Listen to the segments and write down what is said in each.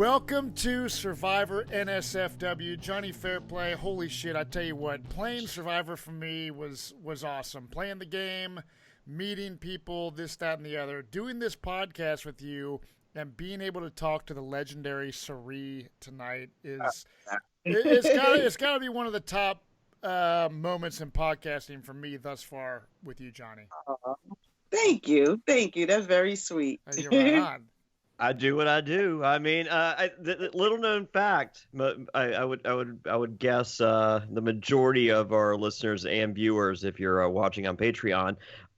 Welcome to Survivor NSFW. Jonny Fairplay. Holy shit, I tell you what, playing Survivor for me was awesome. Playing the game, meeting people, this, that, and the other. Doing this podcast with you and being able to talk to the legendary Cirie tonight is it's got to be one of the top moments in podcasting for me thus far with you, Jonny. Thank you. That's very sweet. You're right on. I do what I do. I mean, the little known fact, I would guess the majority of our listeners and viewers, if you're watching on Patreon,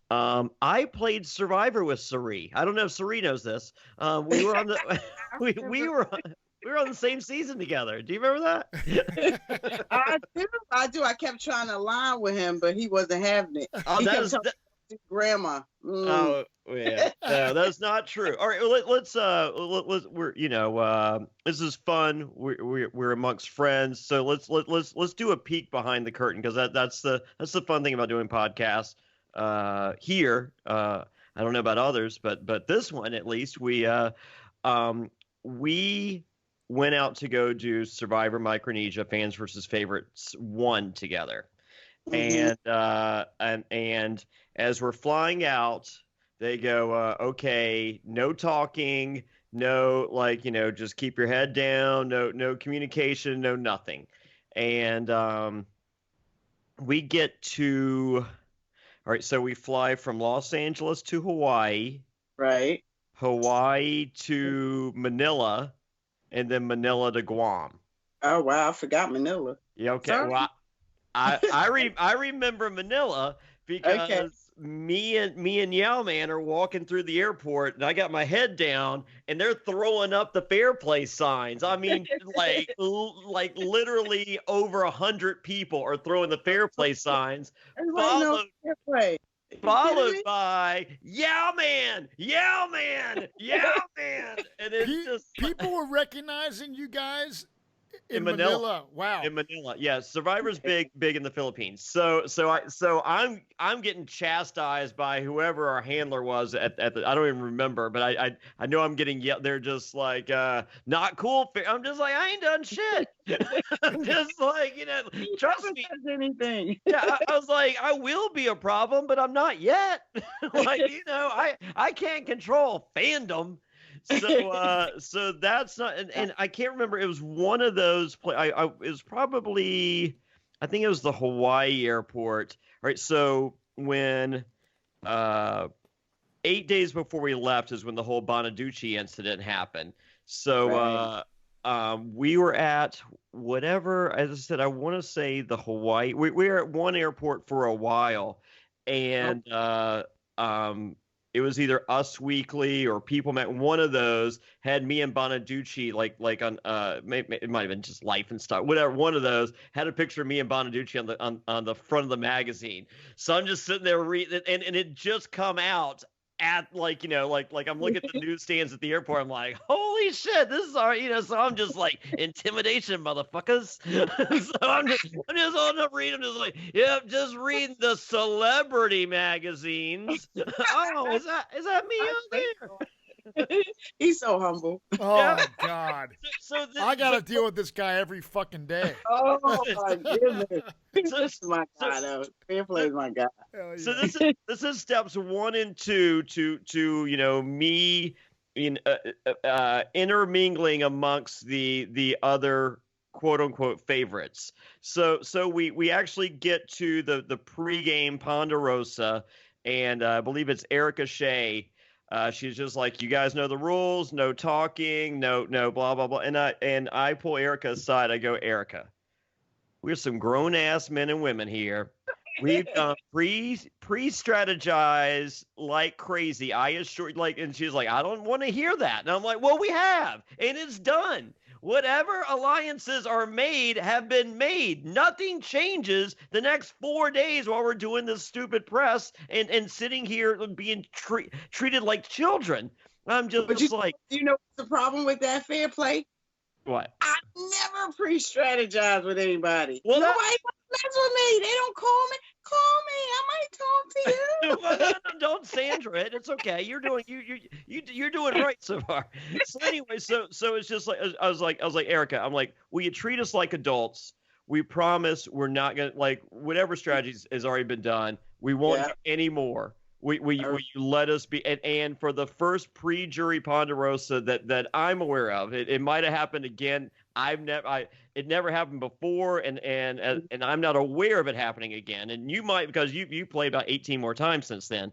I played Survivor with Cirie. I don't know if Cirie knows this. We were on the we were on the same season together. Do you remember that? I do. I kept trying to align with him, but he wasn't having it. Oh, he kept telling his grandma. Oh yeah, no, that's not true. All right, let's we're this is fun. We're amongst friends, so let's do a peek behind the curtain, because that's the fun thing about doing podcasts here. I don't know about others, but this one at least we went out to go do Survivor Micronesia Fans versus Favorites 1 together. Mm-hmm. And as we're flying out, they go, okay, no talking, no, just keep your head down, no communication, no nothing. And we get to, all right, so we fly from Los Angeles to Hawaii. Right. Hawaii to Manila, and then Manila to Guam. Oh, wow, I forgot Manila. Yeah, okay. Sorry. Well, I remember Manila because okay. me and Yao Man are walking through the airport, and I got my head down, and they're throwing up the Fairplay signs. I mean, like literally over 100 people are throwing the Fairplay signs, followed by Yao Man, and it's just people were recognizing you guys. In Manila. Wow. In Manila. Yeah. Survivor's big in the Philippines. So I'm getting chastised by whoever our handler was at the, I don't even remember, but I know I'm getting yelled. They're just like, not cool. I'm just like, I ain't done shit. I'm just like, trust me. Anything. Yeah. I was like, I will be a problem, but I'm not yet. I can't control fandom. So that's not, and I can't remember. It was one of those. It was probably, I think it was the Hawaii airport. Right. So when 8 days before we left is when the whole Bonaducci incident happened. So we were at whatever. As I said, I want to say the Hawaii. We were at one airport for a while, and it was either Us Weekly or People Met. One of those had me and Bonaducci, like on it might have been just Life and Stuff, whatever. One of those had a picture of me and Bonaducci on the front of the magazine. So I'm just sitting there reading, and it just come out at I'm looking at the newsstands at the airport. I'm like, holy shit, this is our, so I'm just like, intimidation, motherfuckers. So I'm just on up reading. I'm just like, yep, just reading the celebrity magazines. Oh, is that me out there? He's so humble. Oh yeah. God! I gotta deal with this guy every fucking day. Oh my goodness! This is my guy. Fairplay is my guy. Yeah. So this is steps 1 and 2 to me intermingling amongst the other quote unquote favorites. So we actually get to the pregame Ponderosa, and I believe it's Erica Shea. She's just like, you guys know the rules, no talking, no blah blah blah. And I pull Erica aside. I go, Erica, we're some grown ass men and women here. We've pre-strategize like crazy. I assure, and she's like, I don't want to hear that. And I'm like, well, we have, and it's done. Whatever alliances are made have been made. Nothing changes the next 4 days while we're doing this stupid press and sitting here being treated like children. I'm just like, you know what's the problem with that Fairplay? What? I never pre-strategize with anybody. Well, nobody mess with me. They don't call me. Call me. I might talk to you. Well, no, don't Sandra it. It's okay. You're doing right so far. So anyway, so it's just like I was like Erica, I'm like, will you treat us like adults? We promise we're not gonna like whatever strategies has already been done. We won't do any more. Will you let us be? And for the first pre-jury Ponderosa that I'm aware of, it might have happened again. It never happened before, and I'm not aware of it happening again. And you might, because you played about 18 more times since then.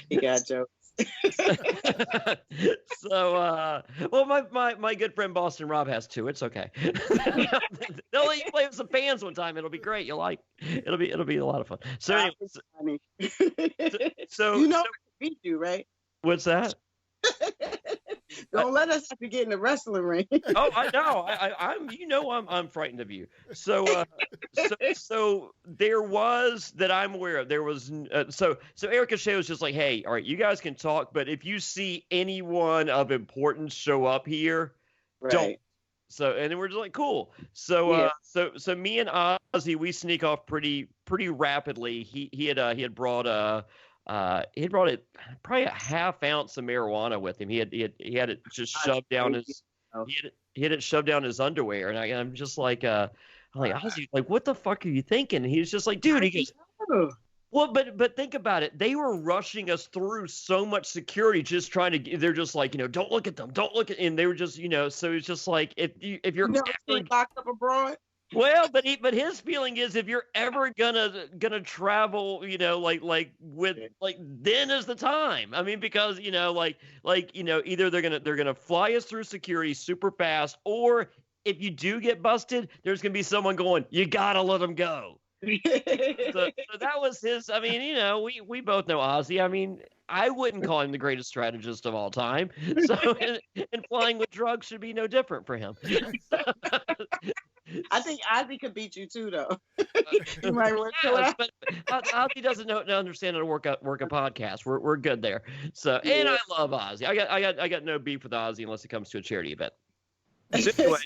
You got jokes. So, well, my good friend Boston Rob has two. It's okay. They'll let you play with some fans one time. It'll be great. It'll be a lot of fun. So, anyway, so you know, we beat you, right? What's that? Don't let us have to get in the wrestling ring. Oh, I know. I'm frightened of you. So there was that I'm aware of. There was so Erica Shea was just like, hey, all right, you guys can talk, but if you see anyone of importance show up here, don't. So and then we're just like, cool. So so me and Ozzy, we sneak off pretty rapidly. He had brought probably a half ounce of marijuana with him. He had it just shoved down his he had it shoved down his underwear, and I'm just like Ozzy, like, what the fuck are you thinking? And he was just like, dude, he goes, well, but think about it. They were rushing us through so much security, just trying to. They're just like, don't look at them, don't look at. And they were just, so it's just like if you're never seen locked up abroad. Well, but his feeling is if you're ever gonna travel, then is the time. I mean, because either they're gonna fly us through security super fast, or if you do get busted, there's gonna be someone going, you gotta let them go. So that was his. I mean, we both know Ozzy. I mean, I wouldn't call him the greatest strategist of all time. So, and flying with drugs should be no different for him. I think Ozzy could beat you too, though. You might work but Ozzy doesn't understand how to work a podcast. We're good there. So, and I love Ozzy. I got no beef with Ozzy unless it comes to a charity event. So anyway,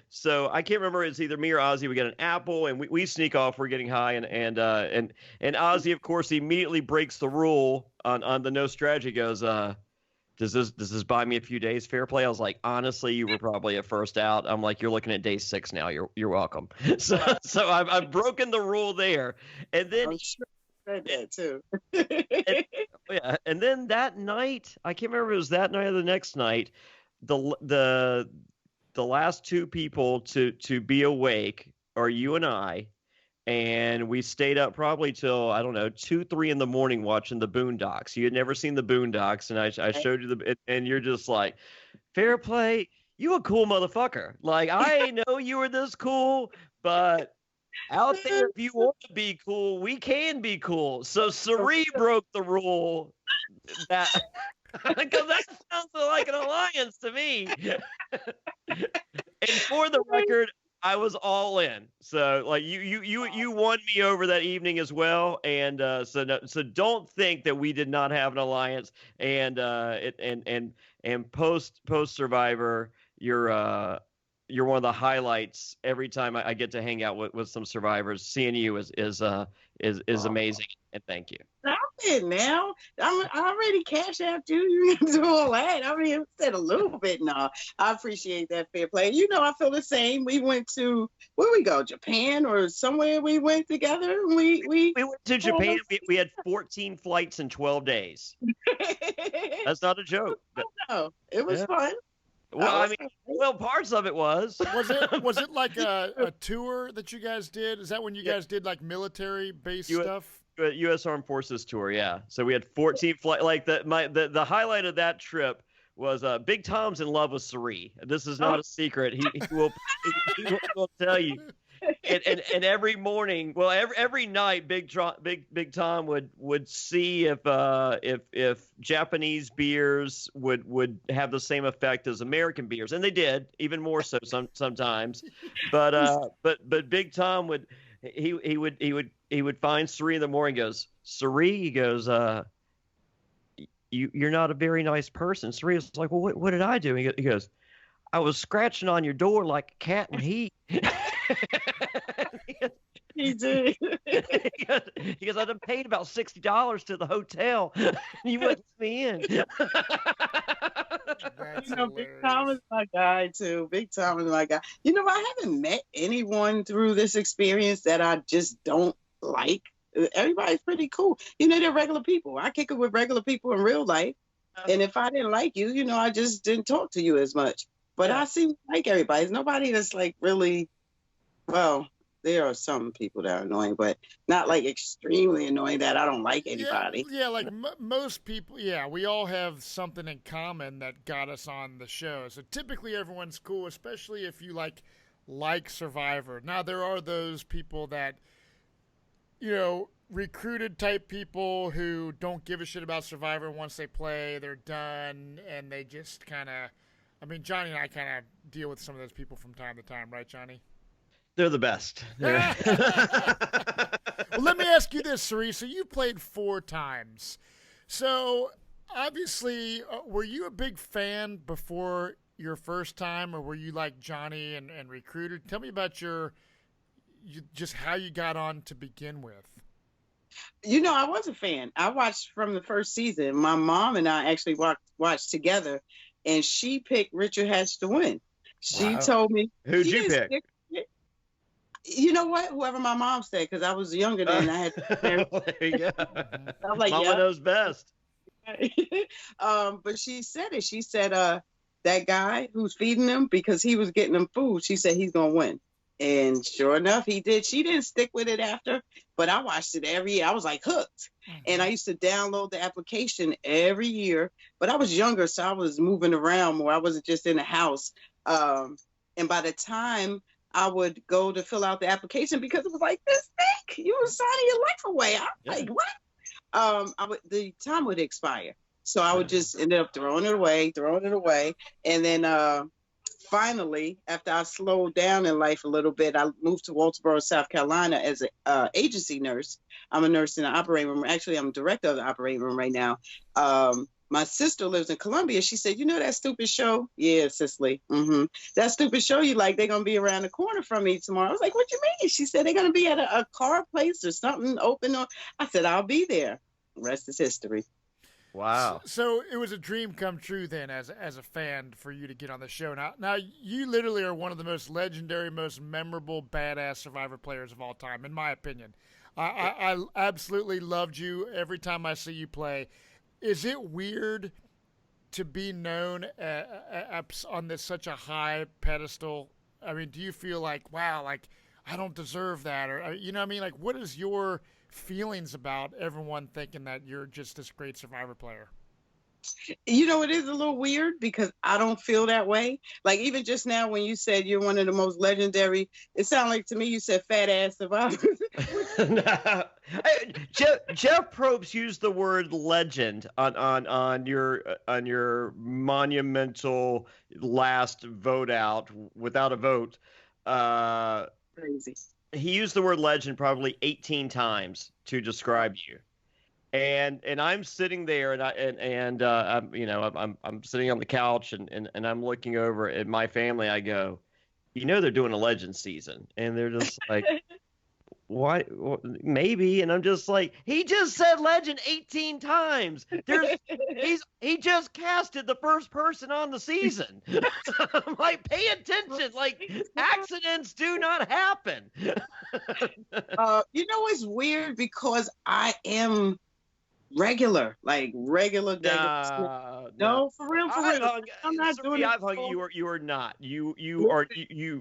so I can't remember. It's either me or Ozzy. We get an apple, and we sneak off. We're getting high, and Ozzy, of course, immediately breaks the rule on the no strategy. Goes, does this buy me a few days? Fairplay. I was like, honestly, you were probably at first out. I'm like, you're looking at day 6 now. You're welcome. So I've broken the rule there, and then I'm sure I read that too. and then that night, I can't remember if it was that night or the next night. The last 2 people to be awake are you and I, and we stayed up probably till, I don't know, 2-3 in the morning watching the Boondocks. You had never seen the Boondocks, and I showed you and you're just like, Fairplay, you a cool motherfucker. Like, I know you were this cool, but out there, if you want to be cool, we can be cool. So Cirie broke the rule that. Because that sounds like an alliance to me. And for the record, I was all in. So like you won me over that evening as well. And so don't think that we did not have an alliance. And post Survivor, you're one of the highlights every time I get to hang out with some survivors. Seeing you is amazing, and thank you. Stop it now. I already cashed out you. You can do all that. I mean, said a little bit. No, I appreciate that, Fairplay. I feel the same. We went to, where we go, Japan or somewhere we went together. We went to Japan. We had 14 flights in 12 days. That's not a joke. No, it was fun. Well, I mean, parts of it was. Was it like a tour that you guys did? Is that when you guys did like military based stuff? U.S. Armed Forces tour, yeah. So we had 14 flights. Like the highlight of that trip was Big Tom's in love with Cirie. This is not a secret. He will tell you. And every morning, well, every night, Big Tom would see if Japanese beers would have the same effect as American beers, and they did, even more so sometimes. But Big Tom would find Cirie in the morning. Goes, Cirie, he goes, you're not a very nice person. Cirie was like, well, what did I do? He goes, I was scratching on your door like a cat in heat. He did. He goes, I done paid about $60 to the hotel, and you wouldn't let me in. That's Big Tom is hilarious. my guy too. Big Tom is my guy. I haven't met anyone through this experience that I just don't like. Everybody's pretty cool. They're regular people. I kick it with regular people in real life. And if I didn't like you, I just didn't talk to you as much. But I seem to like everybody. There's nobody that's like really, well, there are some people that are annoying, but not like extremely annoying that I don't like anybody. Yeah, like most people, yeah, we all have something in common that got us on the show. So typically everyone's cool, especially if you like Survivor. Now there are those people that, recruited type people who don't give a shit about Survivor. Once they play, they're done, and they just kind of, Jonny and I kind of deal with some of those people from time to time, right, Jonny? They're the best. Well, let me ask you this, Cirie. So you played 4 times. So obviously, were you a big fan before your first time, or were you like Jonny and recruited? Tell me about just how you got on to begin with. I was a fan. I watched from the first season. My mom and I actually watched together, and she picked Richard Hatch to win. She told me. Who'd you pick? You know what? Whoever my mom said, because I was younger then. I had. There you go. I was like, Mama knows best. But she said it. She said, that guy who's feeding them, because he was getting them food, she said he's gonna win. And sure enough, he did. She didn't stick with it after, but I watched it every year. I was like hooked. And I used to download the application every year. But I was younger, so I was moving around more. I wasn't just in the house. And by the time I would go to fill out the application, because it was like, this thing, you were signing your life away. I'm like, what? The time would expire. So I would just end up throwing it away. And then finally, after I slowed down in life a little bit, I moved to Walterboro, South Carolina as an agency nurse. I'm a nurse in the operating room. Actually, I'm director of the operating room right now. My sister lives in Columbia. She said, that stupid show? Yeah, Cicely. That stupid show you like, they're going to be around the corner from me tomorrow. I was like, what you mean? She said, they're going to be at a car place or something open. I said, I'll be there. The rest is history. Wow. So it was a dream come true then as a fan for you to get on the show. Now you literally are one of the most legendary, most memorable, badass Survivor players of all time, in my opinion. I absolutely loved you every time I see you play. Is it weird to be known on such a high pedestal? Do you feel like, wow, like I don't deserve that? Or, like what is your feelings about everyone thinking that you're just this great Survivor player? It is a little weird because I don't feel that way. Like even just now when you said you're one of the most legendary, it sounded like to me you said fat ass survivors. No. Jeff Probst used the word legend on your monumental last vote out without a vote. Crazy. He used the word legend probably 18 times to describe you. And I'm sitting there and I'm sitting on the couch and I'm looking over at my family. I go, they're doing a legend season, and they're just like, what? Maybe. And I'm just like, he just said legend 18 times. He just casted the first person on the season. I'm like, pay attention. Like, accidents do not happen. It's weird because I am regular. No, for real. I'm not doing it. I've hung you are not. You are.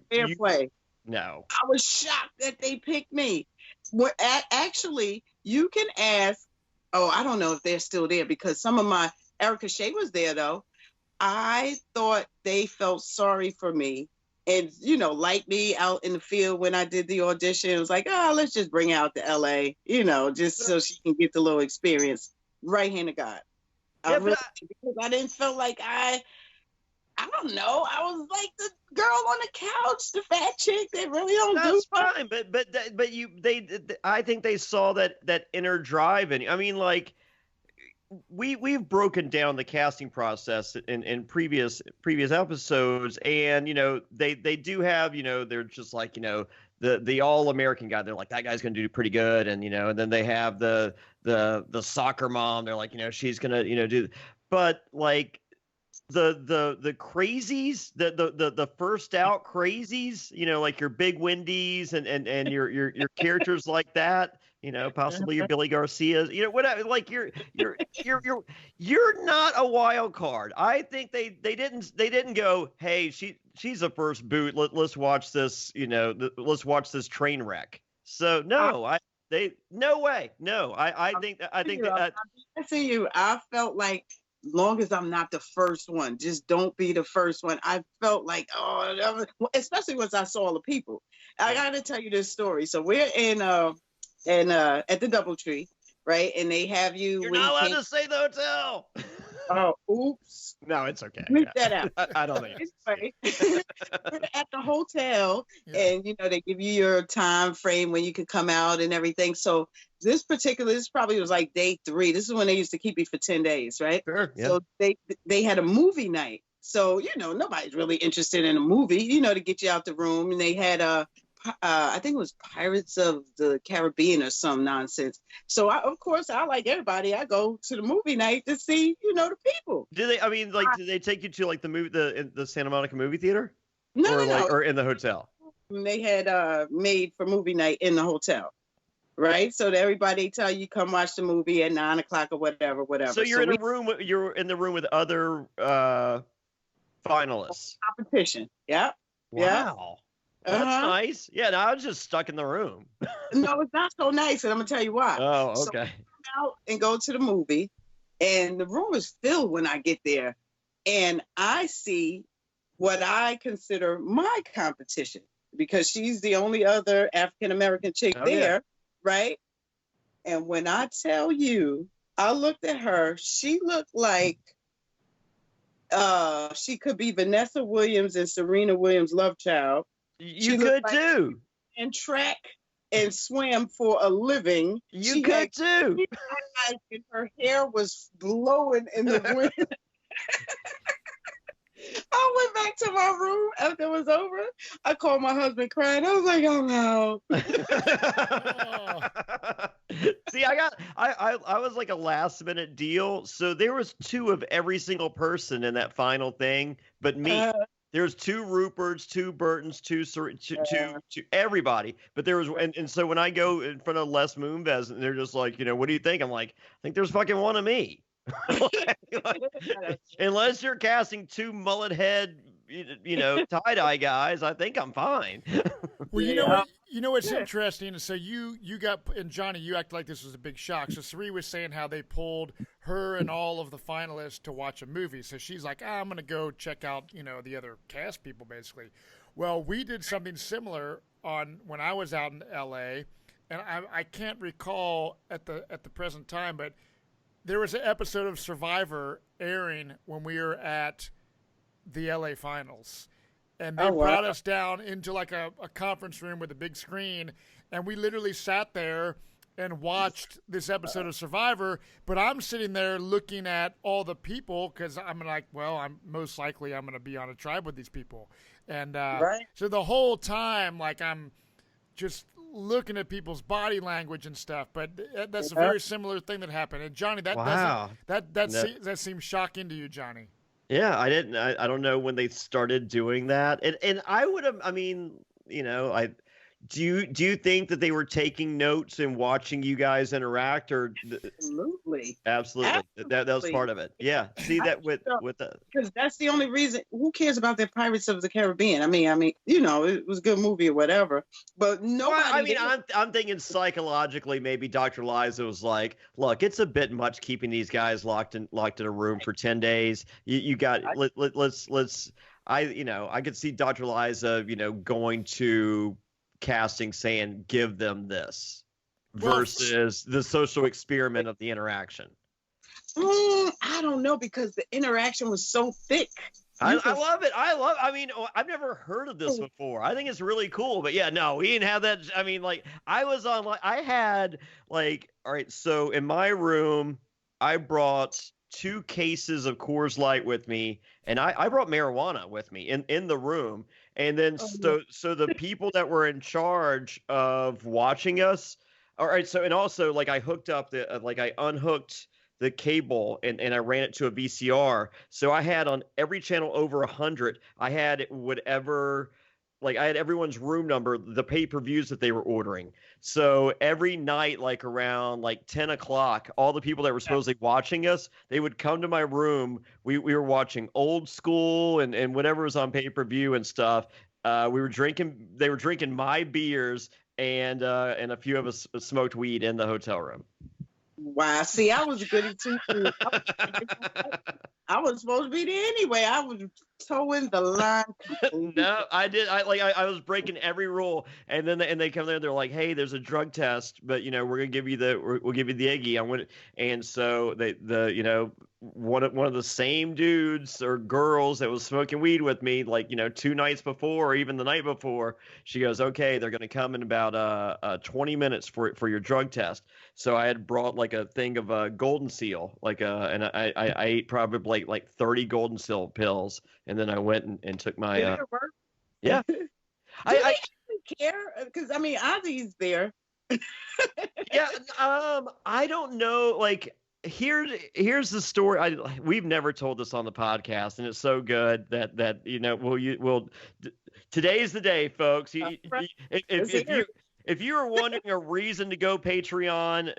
Fairplay. No. I was shocked that they picked me. Actually, you can ask. Oh, I don't know if they're still there because some of my Erica Shea was there though. I thought they felt sorry for me and like me out in the field when I did the audition. It was like, let's just bring her out to LA, just so she can get the little experience. Right hand of God. Because I didn't feel like I don't know. I was like the girl on the couch, the fat chick that really don't do fine, but I think they saw that inner drive in you. We've broken down the casting process in previous episodes, and they do have they're just like the all-American guy. They're like, that guy's going to do pretty good. And, and then they have the soccer mom. They're like, she's going to, do, but like the crazies, the first out crazies, like your Big Wendy's and your characters like that, possibly your Billy Garcias, whatever, like you're not a wild card. I think they didn't go, hey, she's a first boot. Let's watch this, let's watch this train wreck. So no, no way. No, I think that I see you. I felt like, long as I'm not the first one, just don't be the first one. I felt like, especially once I saw all the people. I got to tell you this story. So we're in at the DoubleTree, right? And they have you. You're not allowed to say the hotel. Oh, oops. No, it's okay. Leave that out. I don't think anyway, we're at the hotel, and they give you your time frame when you can come out and everything. So this probably was like day 3. This is when they used to keep you for 10 days, right? Sure. Yeah. So they had a movie night. So nobody's really interested in a movie, to get you out the room. And they had I think it was Pirates of the Caribbean or some nonsense. So of course, I like everybody. I go to the movie night to see, the people. Do they? I mean, like, do they take you to like the movie, the Santa Monica movie theater? No, or in the hotel? They had made for movie night in the hotel, right? So that everybody tell you come watch the movie at 9:00 or whatever. So you're in a room. You're in the room with other finalists. Competition. Yeah. Wow. Yeah. That's nice. Yeah, no, I was just stuck in the room. No, it's not so nice, and I'm gonna tell you why. Oh, okay. So I come out and go to the movie, and the room is filled when I get there, and I see what I consider my competition because she's the only other African American chick there, right? And when I tell you, I looked at her, she looked like she could be Vanessa Williams and Serena Williams' love child. You could too. And track and swam for a living. You could too. And her hair was blowing in the wind. I went back to my room after it was over. I called my husband crying. I was like, oh no. See, I was like a last minute deal. So there was 2 of every single person in that final thing, but me. There's 2 Ruperts, 2 Burtons, 2 everybody. But there was, and so when I go in front of Les Moonves, and they're just like, what do you think? I'm like, I think there's fucking one of me. Unless you're casting 2 mullet head, tie-dye guys, I think I'm fine. Well, you know what's interesting? So you got, and Jonny, you act like this was a big shock. So Cirie was saying how they pulled her and all of the finalists to watch a movie. So she's like, I'm going to go check out, the other cast people, basically. Well, we did something similar when I was out in L.A., and I can't recall at the present time, but there was an episode of Survivor airing when we were at the L.A. finals. And they brought us down into like a conference room with a big screen, and we literally sat there and watched this episode of Survivor. But I'm sitting there looking at all the people because I'm like, well, I'm most likely going to be on a tribe with these people, and so the whole time, like, I'm just looking at people's body language and stuff. But that's a very similar thing that happened. And Jonny, that seems shocking to you, Jonny. Yeah, I didn't. I don't know when they started doing that, and I would have. I mean, do you think that they were taking notes and watching you guys interact, or absolutely? That was part of it. Yeah, see that with the, because that's the only reason. Who cares about the Pirates of the Caribbean? I mean, it was a good movie or whatever, but nobody. I'm thinking psychologically, maybe Dr. Liza was like, look, it's a bit much keeping these guys locked in a room for 10 days. You got let's. I could see Dr. Liza, going to casting saying give them this versus the social experiment of the interaction. I don't know, because the interaction was so thick. I love it. I've never heard of this before. I think it's really cool. But yeah, no, we didn't have that. I mean, like, I was on, like, I had, like, all right, so in my room, I brought 2 cases of Coors Light with me, and I brought marijuana with me in the room. And then so the people that were in charge of watching us, all right. So and also like I hooked up I unhooked the cable and I ran it to a VCR. So I had on every channel over 100. I had whatever. Like I had everyone's room number, the pay-per-views that they were ordering. So every night, like around like 10 o'clock, all the people that were supposedly watching us, they would come to my room. We were watching Old School and whatever was on pay-per-view and stuff. They were drinking my beers and a few of us smoked weed in the hotel room. Wow. See, I was a goody too. I was supposed to be there anyway. I was towing the line. No, I did. I was breaking every rule, and then they come there. They're like, "Hey, there's a drug test, but we're gonna give you we'll give you the Iggy." And so one of the same dudes or girls that was smoking weed with me, 2 nights before or even the night before, she goes, "Okay, they're gonna come in about 20 minutes for your drug test." So I had brought like a thing of Golden Seal, and I ate probably like 30 Golden Seal pills, and then I went and took my Did it work? Yeah. I care because Ozzy's there. Yeah. I don't know. Like here's the story. We've never told this on the podcast, and it's so good that today's the day, folks. If you are wondering a reason to go Patreon,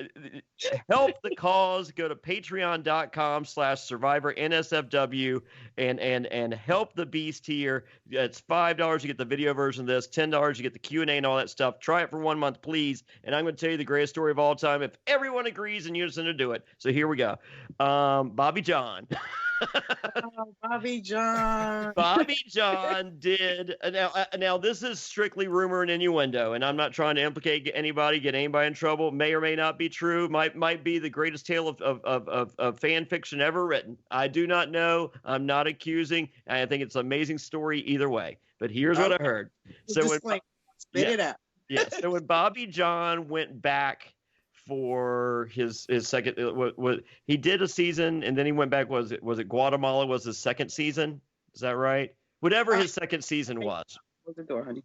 help the cause, go to patreon.com/Survivor NSFW and help the beast here. It's $5. You get the video version of this. $10. You get the Q&A and all that stuff. Try it for 1 month, please. And I'm going to tell you the greatest story of all time if everyone agrees in unison to do it. So here we go. Bobby John. Bobby John. Bobby John did. Now this is strictly rumor and innuendo, and I'm not trying to implicate get anybody in trouble. May or may not be true. Might be the greatest tale of fan fiction ever written. I do not know. I'm not accusing. I think it's an amazing story either way. But here's what I heard. So spit it out. Yeah. So when Bobby John went back for his second, what he did a season and then he went back. Was it Guatemala was his second season? Is that right? Whatever his second season was. Close the door, honey.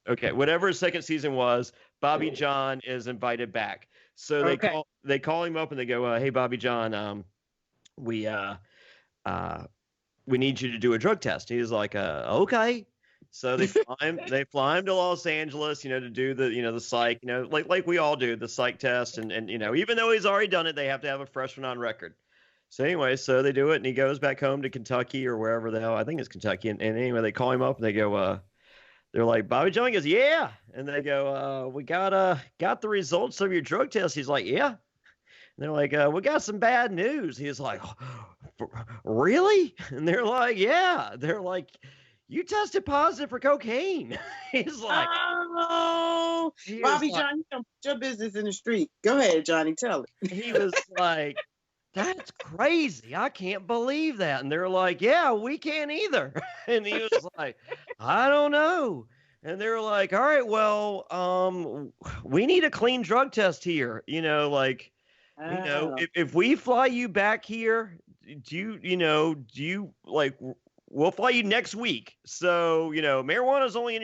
Okay, whatever his second season was, Bobby John is invited back. So they call him up and they go, "Hey, Bobby John, we need you to do a drug test." He's like, "Okay." So they fly him to Los Angeles, to do the psych, like we all do the psych test, and even though he's already done it, they have to have a fresh one on record. So anyway, so they do it, and he goes back home to Kentucky or wherever the hell, I think it's Kentucky, and anyway, they call him up and they go, they're like, "Bobby John," goes, "Yeah," and they go, "We got the results of your drug test." He's like, "Yeah," and they're like, "We got some bad news." He's like, "Really?" And they're like, "Yeah." They're like, "You tested positive for cocaine." He's like, "Oh, Bobby John, you don't put your business in the street. Go ahead, Johnny, tell it." He was like, "That's crazy. I can't believe that." And they're like, "Yeah, we can't either." And he was like, "I don't know." And they're like, "All right, well, we need a clean drug test here. If we fly you back here, do you like, we'll fly you next week. So, marijuana is only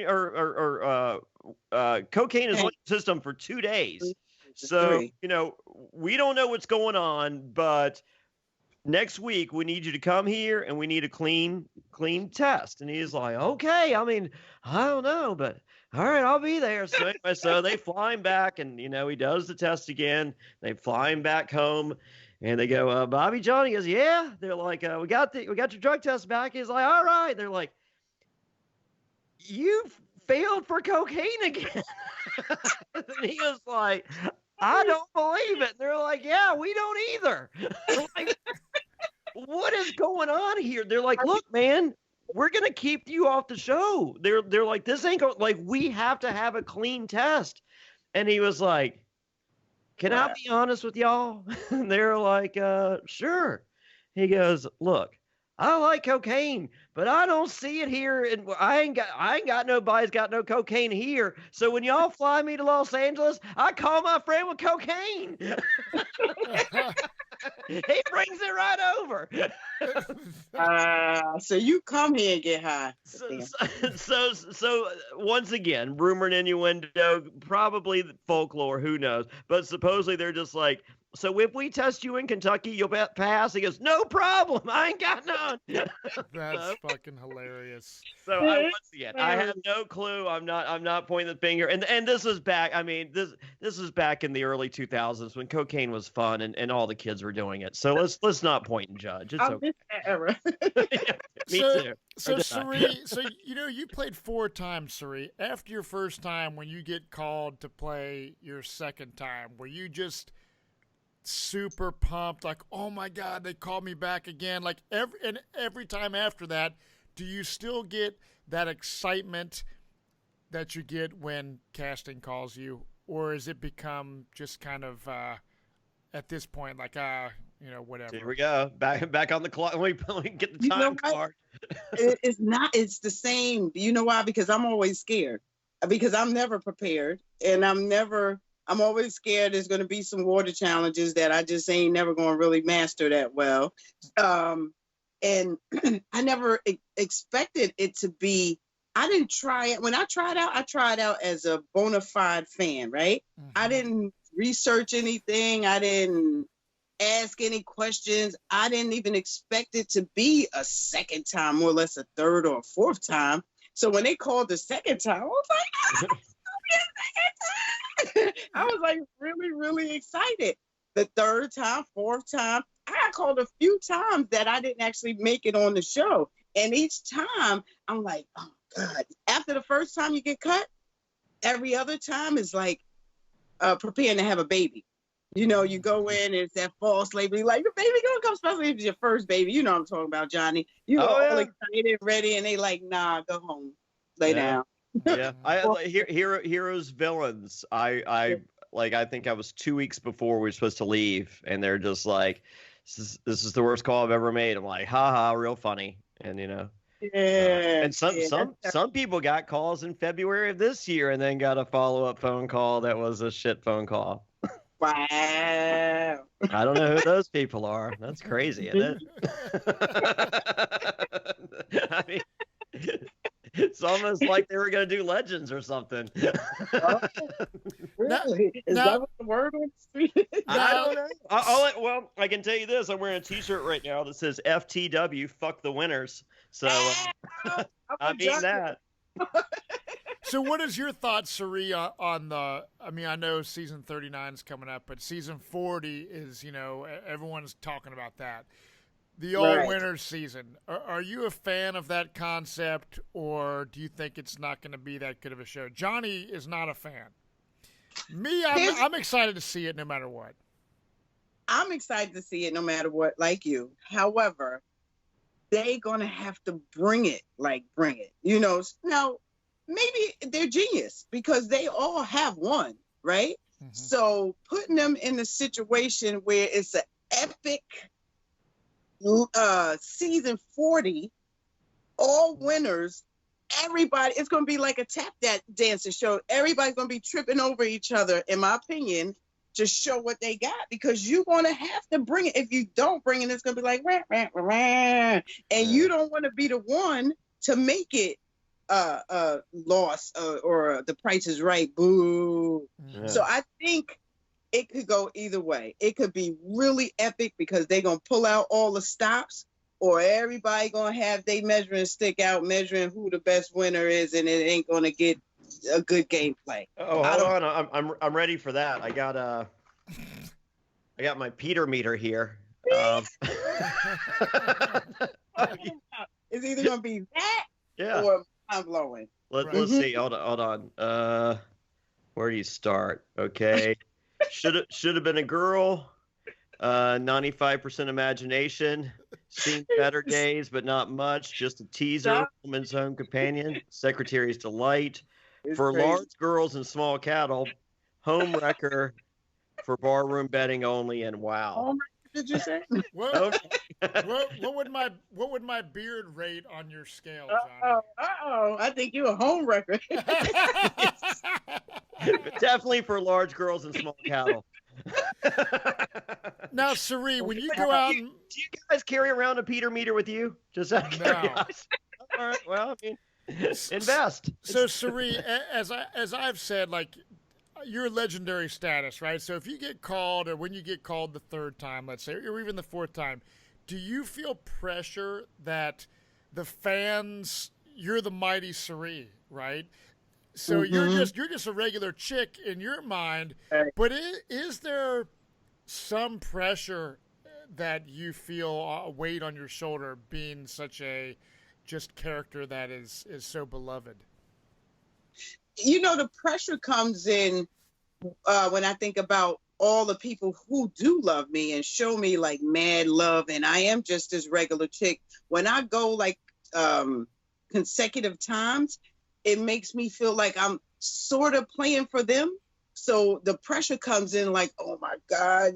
cocaine is only in the system for 2 days. So, we don't know what's going on, but next week we need you to come here and we need a clean test." And he's like, "Okay, I don't know, but all right, I'll be there." So anyway, so they fly him back and, he does the test again. They fly him back home. And they go, "Bobby John," he goes, "Yeah." They're like, we got your drug test back." He's like, "All right." They're like, "You failed for cocaine again." And he was like, "I don't believe it." And they're like, "Yeah, we don't either." Like, what is going on here? They're like, "Look, man, we're gonna keep you off the show." They're like, "This ain't we have to have a clean test." And he was like, "Can I be honest with y'all?" And they're like, "Sure." He goes, "Look, I like cocaine, but I don't see it here, and I ain't got nobody's got no cocaine here. So when y'all fly me to Los Angeles, I call my friend with cocaine." He brings it right over. So you come here and get high. So once again, rumor and innuendo, probably folklore, who knows? But supposedly they're just like, so if we test you in Kentucky, you'll pass. He goes, no problem. I ain't got none. That's fucking hilarious. So once again, I have no clue. I'm not pointing the finger. And this is back. I mean, this is back in the early 2000s when cocaine was fun and all the kids were doing it. So let's not point and judge. It's okay. That era. Yeah, me too. So Cirie, so you played 4 times, Cirie. After your first time, when you get called to play your second time, were you just super pumped, like, oh my God, they called me back again? Like every time after that, do you still get that excitement that you get when casting calls you, or has it become just kind of at this point like whatever? Here we go, back on the clock. We get the time card. It's not. It's the same. You know why? Because I'm always scared. Because I'm never prepared, and I'm always scared there's going to be some water challenges that I just ain't never going to really master that well. And I never expected it to be, I didn't try it. When I tried out as a bona fide fan, right? Mm-hmm. I didn't research anything. I didn't ask any questions. I didn't even expect it to be a second time, more or less a third or a fourth time. So when they called the second time, I was like, I was like really, really excited. The third time, fourth time, I got called a few times that I didn't actually make it on the show. And each time I'm like, oh God. After the first time you get cut, every other time is like preparing to have a baby. You know, you go in, it's that false label, like the baby gonna come, especially if it's your first baby. You know what I'm talking about, Jonny. You're all excited, ready, and they like, nah, go home, lay down. Yeah, heroes, villains. I think I was 2 weeks before we were supposed to leave, and they're just like, this is the worst call I've ever made. I'm like, haha, real funny, and and some people got calls in February of this year, and then got a follow-up phone call that was a shit phone call. Wow. I don't know who those people are. That's crazy, isn't it? I mean, it's almost like they were going to do Legends or something. Really? Is that what the word was? I don't know. Well, I can tell you this. I'm wearing a T-shirt right now that says FTW, fuck the winners. So I mean that. So what is your thoughts, Cirie, on the, I mean, I know season 39 is coming up, but season 40 is, everyone's talking about that. The all-winners season. Are you a fan of that concept, or do you think it's not going to be that good of a show? Jonny is not a fan. Me, I'm excited to see it no matter what. I'm excited to see it no matter what, like you. However, they're going to have to bring it. Now, maybe they're genius because they all have one, right? Mm-hmm. So putting them in a situation where it's an epic season 40, all winners, everybody, it's going to be like a tap dancing show. Everybody's going to be tripping over each other, in my opinion, to show what they got, because you're going to have to bring it. If you don't bring it, it's going to be like, rah, rah, rah, rah. And you don't want to be the one to make it loss or the Price is Right, boo. Yeah. So I think it could go either way. It could be really epic because they're going to pull out all the stops, or everybody going to have their measuring stick out, measuring who the best winner is, and it ain't going to get a good gameplay. Oh, hold on. I'm ready for that. I got my Peter meter here. It's either going to be that or I'm blowing. Let's see. Hold on. Where do you start? Okay. Should have been a girl. 95% imagination. Seen better days, but not much. Just a teaser. Woman's home companion. Secretary's delight. For crazy. Large girls and small cattle. Home wrecker. For barroom betting only. And wow. Home wrecker, did you say? What would my beard rate on your scale, Jonny? I think you're a home wrecker. Definitely for large girls and small cattle. Now, Cirie, when you Do go out, do you guys carry around a Peter meter with you? Just out of curiosity. All right. Well, I mean, invest. So, Cirie, as I've said, like, you're legendary status, right? So if you get called, or when you get called the third time, let's say, or even the fourth time, do you feel pressure that the fans, you're the mighty Cirie, right? So you're just a regular chick in your mind, but is there some pressure that you feel a weight on your shoulder being such a just character that is so beloved? You know, the pressure comes in when I think about all the people who do love me and show me like mad love, and I am just this regular chick. When I go like consecutive times, it makes me feel like I'm sort of playing for them. So the pressure comes in like, oh my God,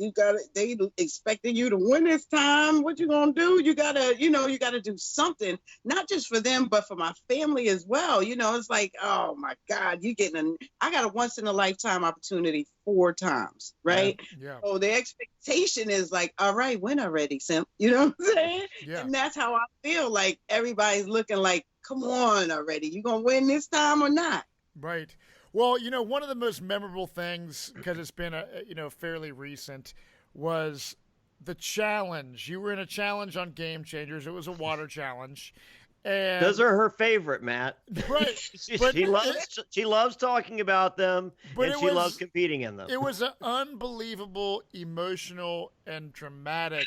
they expecting you to win this time. What you gonna do? You gotta do something, not just for them, but for my family as well. You know, it's like, oh my God, I got a once in a lifetime opportunity 4 times, right? Yeah. So the expectation is like, all right, win already, Simp. You know what I'm saying? Yeah. And that's how I feel. Like everybody's looking like, come on already. You gonna win this time or not? Right. Well, you know, one of the most memorable things, because it's been fairly recent, was the challenge. You were in a challenge on Game Changers. It was a water challenge. And those are her favorite, Matt. Right. She loves talking about them, and she loves competing in them. It was an unbelievable, emotional, and dramatic.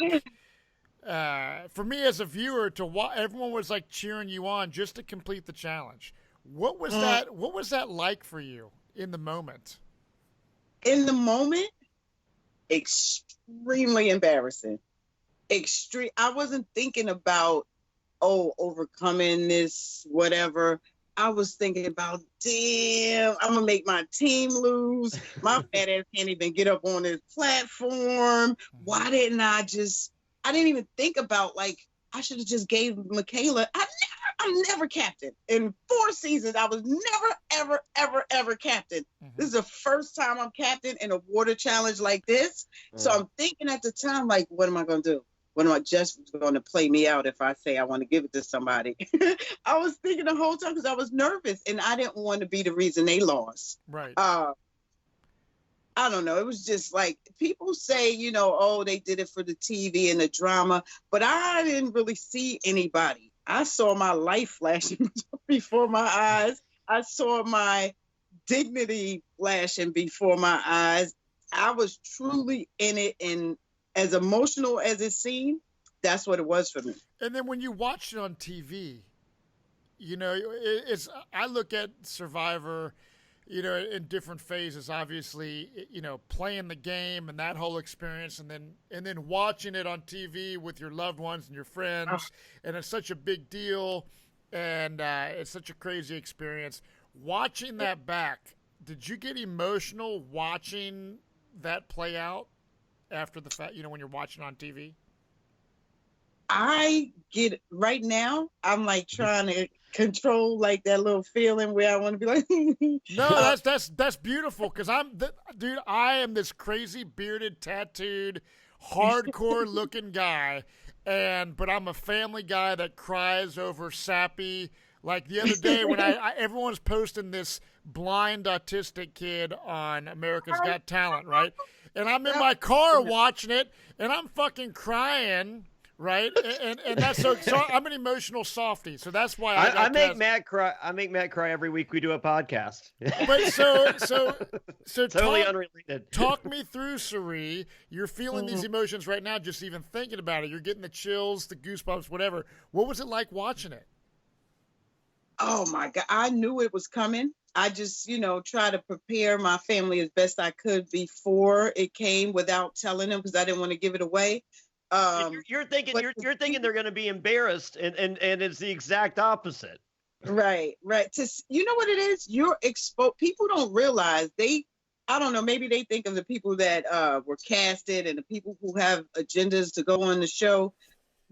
For me as a viewer, everyone was like cheering you on just to complete the challenge. What was that? What was that like for you in the moment? In the moment, extremely embarrassing. I wasn't thinking about, overcoming this, whatever. I was thinking about, damn, I'm gonna make my team lose. My fat ass can't even get up on this platform. Why didn't I didn't even think about, like, I should have just gave Michaela. I'm never captain. In 4 seasons, I was never, ever, ever, ever captain. This is the first time I'm captain in a water challenge like this. So I'm thinking at the time, like, what am I going to do? What am I just going to play me out if I say I want to give it to somebody? I was thinking the whole time because I was nervous and I didn't want to be the reason they lost. Right. I don't know. It was just like people say, they did it for the TV and the drama, but I didn't really see anybody. I saw my life flashing before my eyes. I saw my dignity flashing before my eyes. I was truly in it, and as emotional as it seemed, that's what it was for me. And then when you watch it on TV, I look at Survivor, in different phases, obviously, playing the game and that whole experience, and then watching it on TV with your loved ones and your friends, and it's such a big deal, and it's such a crazy experience. Watching that back, did you get emotional watching that play out after the fact, when you're watching on TV? I get, right now, I'm like trying to control like that little feeling where I want to be like no, that's beautiful, because I am this crazy bearded, tattooed, hardcore looking guy, but I'm a family guy that cries over sappy. Like the other day when everyone's posting this blind autistic kid on America's Got Talent, right? And I'm in my car watching it and I'm fucking crying. Right, and that's so I'm an emotional softie, so that's why I make Matt cry. I make Matt cry every week we do a podcast. But so totally unrelated. Talk me through, Cirie. You're feeling these emotions right now, just even thinking about it. You're getting the chills, the goosebumps, whatever. What was it like watching it? Oh my God, I knew it was coming. I just, try to prepare my family as best I could before it came, without telling them, because I didn't want to give it away. You're thinking they're going to be embarrassed, and it's the exact opposite. Right. You know what it is? You're exposed. People don't realize I don't know, maybe they think of the people that were casted and the people who have agendas to go on the show.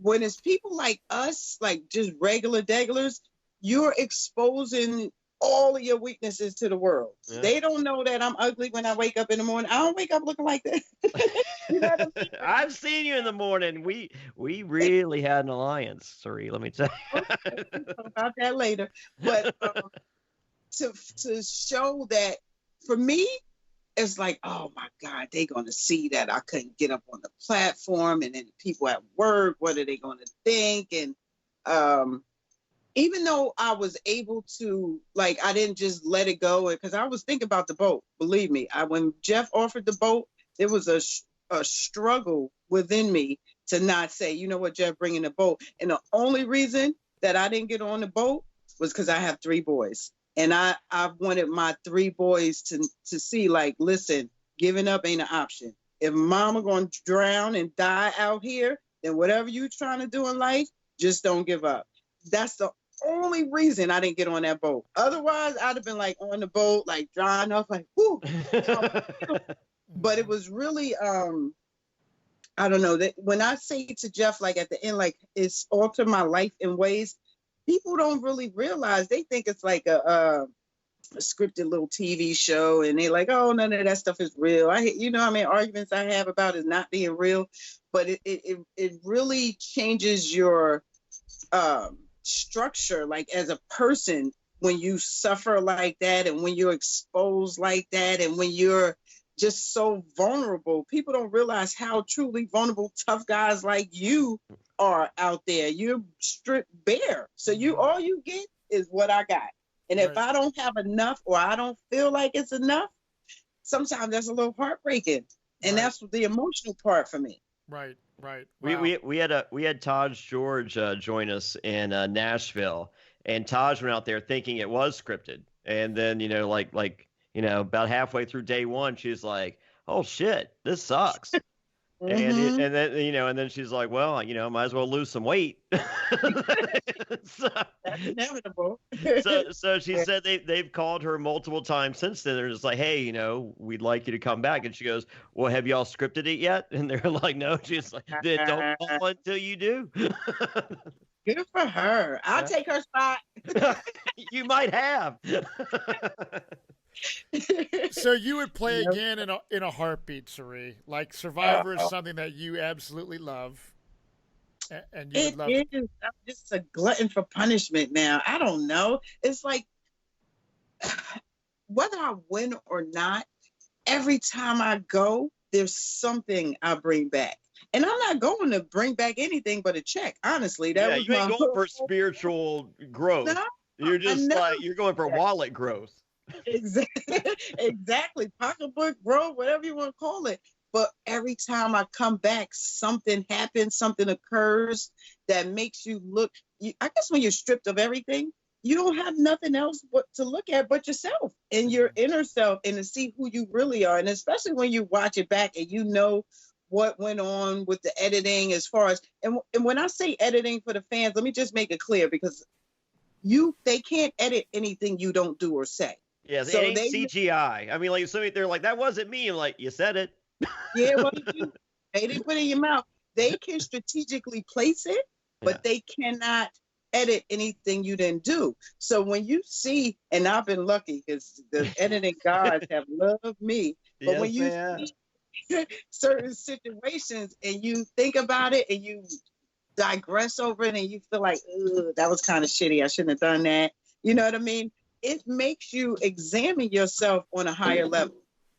When it's people like us, like just regular degglers, you're exposing all of your weaknesses to the world. Yeah. They don't know that I'm ugly when I wake up in the morning. I don't wake up looking like that. You know what I mean? I've seen you in the morning. We really had an alliance, Cirie, let me tell you. We'll talk about that later. But to show that, for me, it's like, oh my God, they're going to see that I couldn't get up on the platform, and then people at work, what are they going to think? And even though I was able to, like, I didn't just let it go, because I was thinking about the boat. Believe me, when Jeff offered the boat, there was a struggle within me to not say, you know what, Jeff, bring in the boat. And the only reason that I didn't get on the boat was because I have 3 boys. And I wanted my 3 boys to see, like, listen, giving up ain't an option. If mama going to drown and die out here, then whatever you trying to do in life, just don't give up. That's the only reason I didn't get on that boat. Otherwise, I'd have been, like, on the boat, like, drying off, like, whoo. But it was really, I don't know, that when I say to Jeff, like, at the end, like, it's altered my life in ways people don't really realize. They think it's like a scripted little TV show, and they're like, oh, none of that stuff is real. You know how many arguments I have about it not being real, but it really changes your structure, like, as a person, when you suffer like that, and when you're exposed like that, and when you're just so vulnerable. People don't realize how truly vulnerable tough guys like you are out there. You're stripped bare. So all you get is what I got. And if I don't have enough, or I don't feel like it's enough, sometimes that's a little heartbreaking. And that's the emotional part for me. Right. Wow. We had Taj George join us in Nashville, and Taj went out there thinking it was scripted. And then, about halfway through day 1, she's like, "Oh shit, this sucks." Mm-hmm. and then she's like, "Well, might as well lose some weight." That's inevitable. So she said they've called her multiple times since then. They're just like, "Hey, we'd like you to come back." And she goes, "Well, have y'all scripted it yet?" And they're like, "No." She's like, "Then don't call until you do." Good for her. I'll take her spot. You might have. So you would play again in a heartbeat, Cirie. Like, Survivor is something that you absolutely love, and you would love. It is. I'm just a glutton for punishment now. I don't know. It's like, whether I win or not, every time I go, there's something I bring back. And I'm not going to bring back anything but a check. Honestly, you ain't going for spiritual growth. No, you're just you're going for wallet growth. Exactly. Pocketbook growth, whatever you want to call it. But every time I come back, something happens, something occurs that makes you look. I guess when you're stripped of everything, you don't have nothing else to look at but yourself and your inner self, and to see who you really are. And especially when you watch it back and what went on with the editing, as far as, and when I say editing for the fans, let me just make it clear, because they can't edit anything you don't do or say. Yeah, so it ain't CGI. I mean, like, so they're like, that wasn't me. I'm like, you said it. Yeah, well, they didn't put it in your mouth. They can strategically place it, but they cannot edit anything you didn't do. So when you see, and I've been lucky because the editing gods have loved me, but when you see certain situations and you think about it and you digress over it and you feel like, that was kind of shitty, I shouldn't have done that. You know what I mean? It makes you examine yourself on a higher level.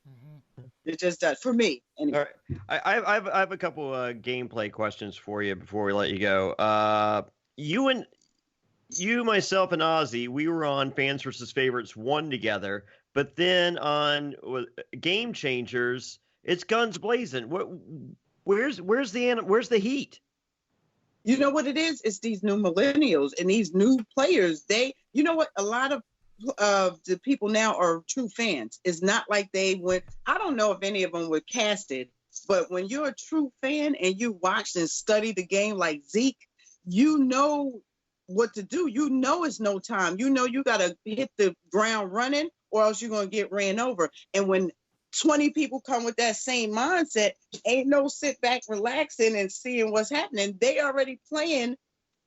Mm-hmm. It just does, for me. Anyway. All right. I have a couple gameplay questions for you before we let you go. You, myself, and Ozzy, we were on Fans vs. Favorites 1 together, but then on Game Changers, it's guns blazing. Where's the heat? You know what it is? It's these new millennials and these new players. You know what? A lot of the people now are true fans. It's not like they went. I don't know if any of them were casted, but when you're a true fan and you watched and studied the game like Zeke, you know what to do. You know it's no time. You know you got to hit the ground running, or else you're going to get ran over. And when 20 people come with that same mindset, ain't no sit back, relaxing, and seeing what's happening. They already playing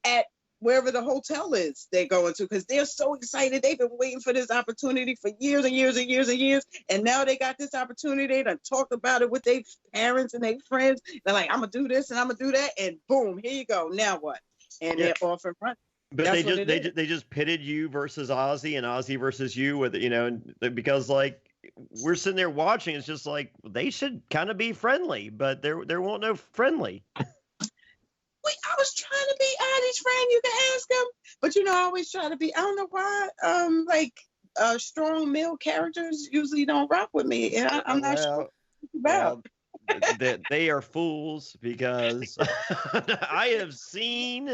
at wherever the hotel is they're going to, because they're so excited. They've been waiting for this opportunity for years and years and years and years, and now they got this opportunity. They done talked about it with their parents and their friends. They're like, I'm gonna do this and I'm gonna do that, and boom, here you go. Now what? And they're off and running. But That's they just pitted you versus Ozzy and Ozzy versus you with, you know, because like we're sitting there watching, it's just like they should kind of be friendly, but there won't no friendly. I was trying to be Addie's friend. You can ask him, but you know, I always try to be. I don't know why. Strong male characters usually don't rock with me, and I'm not sure what it's about. That they are fools, because I have seen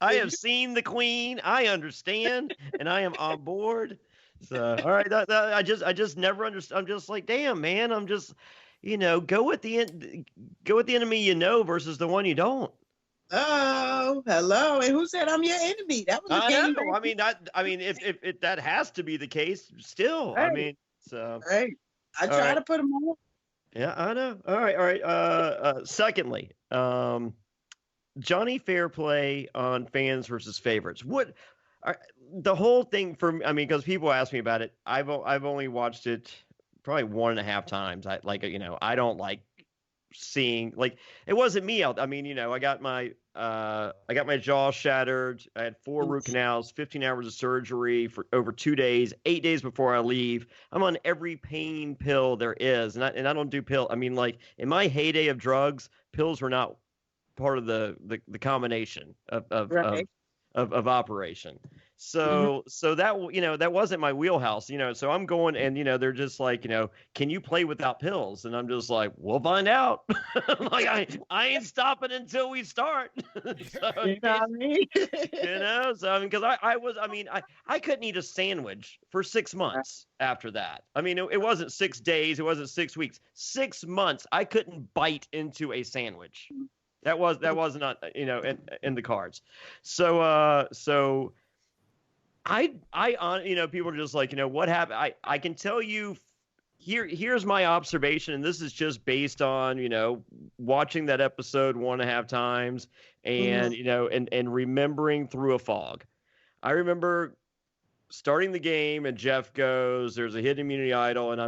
the Queen. I understand, and I am on board. So all right, I just never understand. I'm just like, damn, man. I'm just, you know, go with the enemy you know versus the one you don't. Oh, hello. And who said I'm your enemy? That was a game. I mean, if that has to be the case, still. Right. I mean, so. Right. I try to put them on. Yeah, I know. All right. Secondly, Jonny Fairplay on fans versus favorites. The whole thing because people ask me about it. I've only watched it probably 1.5 times. I don't like seeing, like, it wasn't me out. I mean, you know, I got my jaw shattered. I had 4 root canals, 15 hours of surgery for over 2 days, 8 days before I leave. I'm on every pain pill there is. And I don't do pill. I mean, like, in my heyday of drugs, pills were not part of the combination of operation. So that, you know, that wasn't my wheelhouse, you know. So I'm going, and, you know, they're just like, you know, can you play without pills? And I'm just like, we'll find out. Like, I ain't stopping until we start. So, you know what I mean? You know, so I mean, because I couldn't eat a sandwich for 6 months after that. I mean, it wasn't 6 days, it wasn't 6 weeks, 6 months. I couldn't bite into a sandwich. That was not, you know, in the cards. So I you know, people are just like, you know, what happened? I can tell you, here's my observation, and this is just based on, you know, watching that episode 1.5 times and, you know, and remembering through a fog. I remember starting the game and Jeff goes, there's a hidden immunity idol, and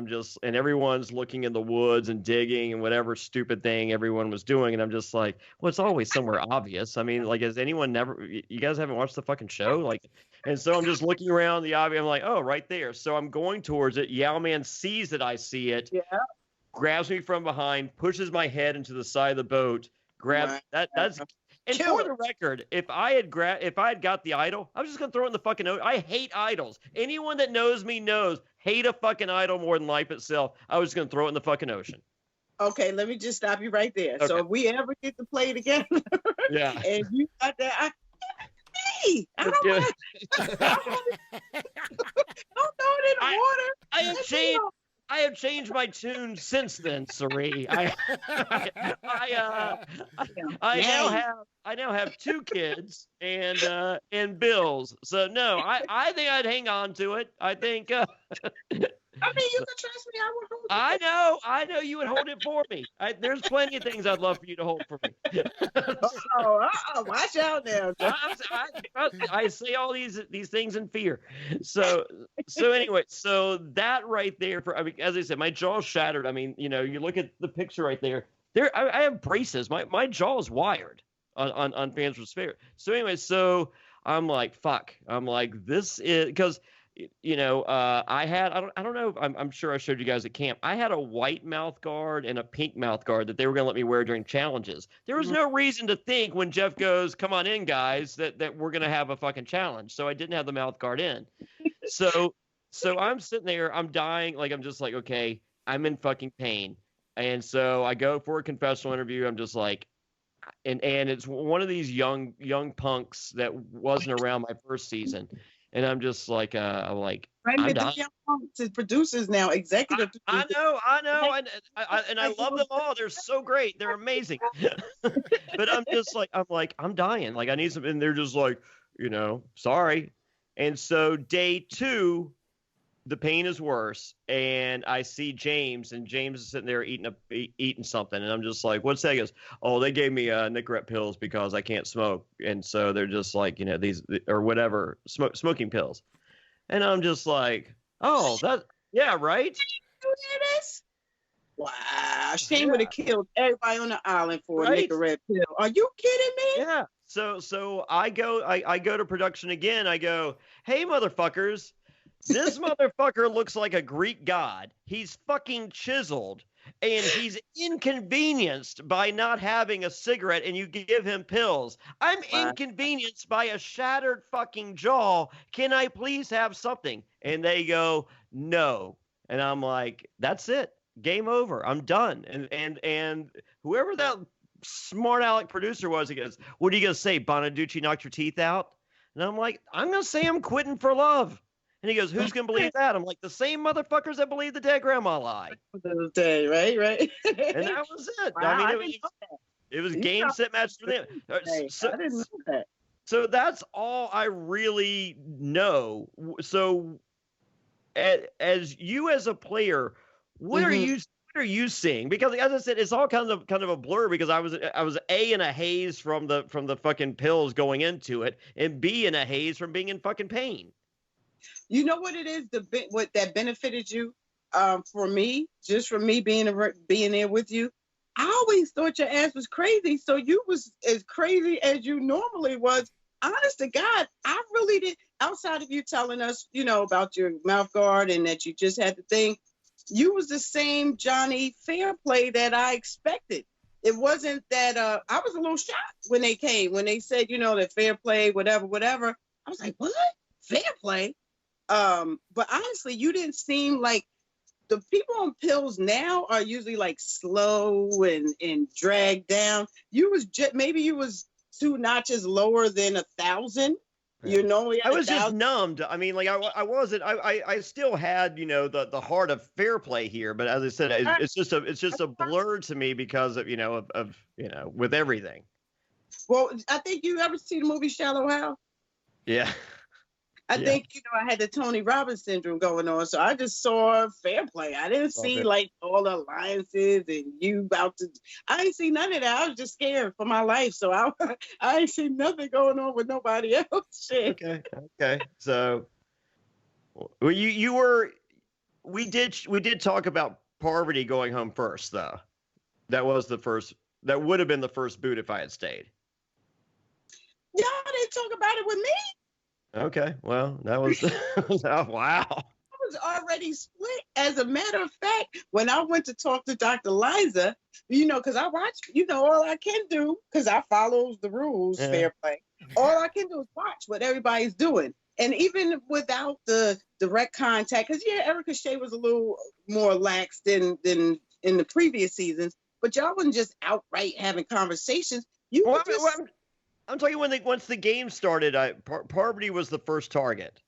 everyone's looking in the woods and digging and whatever stupid thing everyone was doing. And I'm just like, well, it's always somewhere obvious. I mean, like, has anyone you guys haven't watched the fucking show? Like, and so I'm just looking around the obvious. I'm like, oh, right there. So I'm going towards it. Yowman sees that I see it, grabs me from behind, pushes my head into the side of the boat, grabs that's. And for the record, if I had got the idol, I was just gonna throw it in the fucking ocean. I hate idols. Anyone that knows me knows, hate a fucking idol more than life itself. I was just gonna throw it in the fucking ocean. Okay, let me just stop you right there. Okay. So if we ever get to play together, and you got that, I don't throw it in the water. I have changed my tune since then, Cirie. I now have 2 kids and bills. So no, I think I'd hang on to it. I think. I mean, you can trust me. I would hold it. I know you would hold it for me. There's plenty of things I'd love for you to hold for me. Watch out now. I say all these things in fear. So anyway, so that right there, as I said, my jaw's shattered. I mean, you know, you look at the picture right there. I have braces. My jaw is wired on fans versus favorite. So anyway, so I'm like, fuck. I'm like, this is because, you know, I don't know. I'm sure I showed you guys at camp. I had a white mouth guard and a pink mouth guard that they were going to let me wear during challenges. There was no reason to think when Jeff goes, come on in, guys, that we're going to have a fucking challenge. So I didn't have the mouth guard in. So I'm sitting there, I'm dying. Like, I'm just like, okay, I'm in fucking pain. And so I go for a confessional interview. I'm just like, and it's one of these young punks that wasn't around my first season. And I'm just like, I'm young punks, producers now, executive. I know, and I love them all. They're so great. They're amazing. But I'm just like, I'm dying. Like, I need some, and they're just like, you know, sorry. And so day 2, the pain is worse, and I see James, and James is sitting there eating something, and I'm just like, what's that? He goes, oh, they gave me Nicorette pills because I can't smoke, and so they're just like, these or whatever smoking pills, and I'm just like, oh, yeah, right. You hear this? Wow, Shane would have killed everybody on the island for a Nicorette pill. Are you kidding me? Yeah. So I go to production again. I go, hey, motherfuckers. This motherfucker looks like a Greek god. He's fucking chiseled, and he's inconvenienced by not having a cigarette, and you give him pills. I'm inconvenienced by a shattered fucking jaw. Can I please have something? And they go, no. And I'm like, that's it. Game over. I'm done. And whoever that smart aleck producer was, he goes, what are you going to say? Bonaducci knocked your teeth out? And I'm like, I'm going to say I'm quitting for love. And he goes, who's going to believe that? I'm like, the same motherfuckers that believe the dead grandma lie. Day, right. And that was it. Wow, I mean, it was game, set, match for them. I didn't know that. So that's all I really know. So as you as a player, what are you seeing? Because as I said, it's all kind of a blur, because I was A, in a haze from the fucking pills going into it, and B, in a haze from being in fucking pain. You know what it is? What that benefited you, for me, just from me being there with you. I always thought your ass was crazy, so you was as crazy as you normally was. Honest to God, I really did. Outside of you telling us, about your mouth guard and that you just had the thing, you was the same Jonny Fairplay that I expected. It wasn't that I was a little shocked when they said, that Fairplay, whatever. I was like, what? Fairplay? But honestly, you didn't seem like the people on pills now are usually like slow and dragged down. You was maybe you was 2 notches lower than 1,000. You normally I was just numbed. I mean, like I wasn't. I still had the heart of Fairplay here, but as I said, it's just a blur to me because of with everything. Well, I think you ever see the movie Shallow Hal? Yeah. I think, I had the Tony Robbins syndrome going on. So I just saw Fairplay. I didn't see like all the alliances and you about to, I didn't see none of that. I was just scared for my life. So I ain't see nothing going on with nobody else. Shit. Okay. So we did talk about Parvati going home first, though. That would have been the first boot if I had stayed. Y'all didn't talk about it with me. Okay, well, that was oh, wow. I was already split. As a matter of fact, when I went to talk to Dr. Liza, because I watch, all I can do, because I follow the rules, fair play. All I can do is watch what everybody's doing. And even without the direct contact, because Erica Shea was a little more lax than in the previous seasons, but y'all wasn't just outright having conversations. I'm talking once the game started, Parvati was the first target.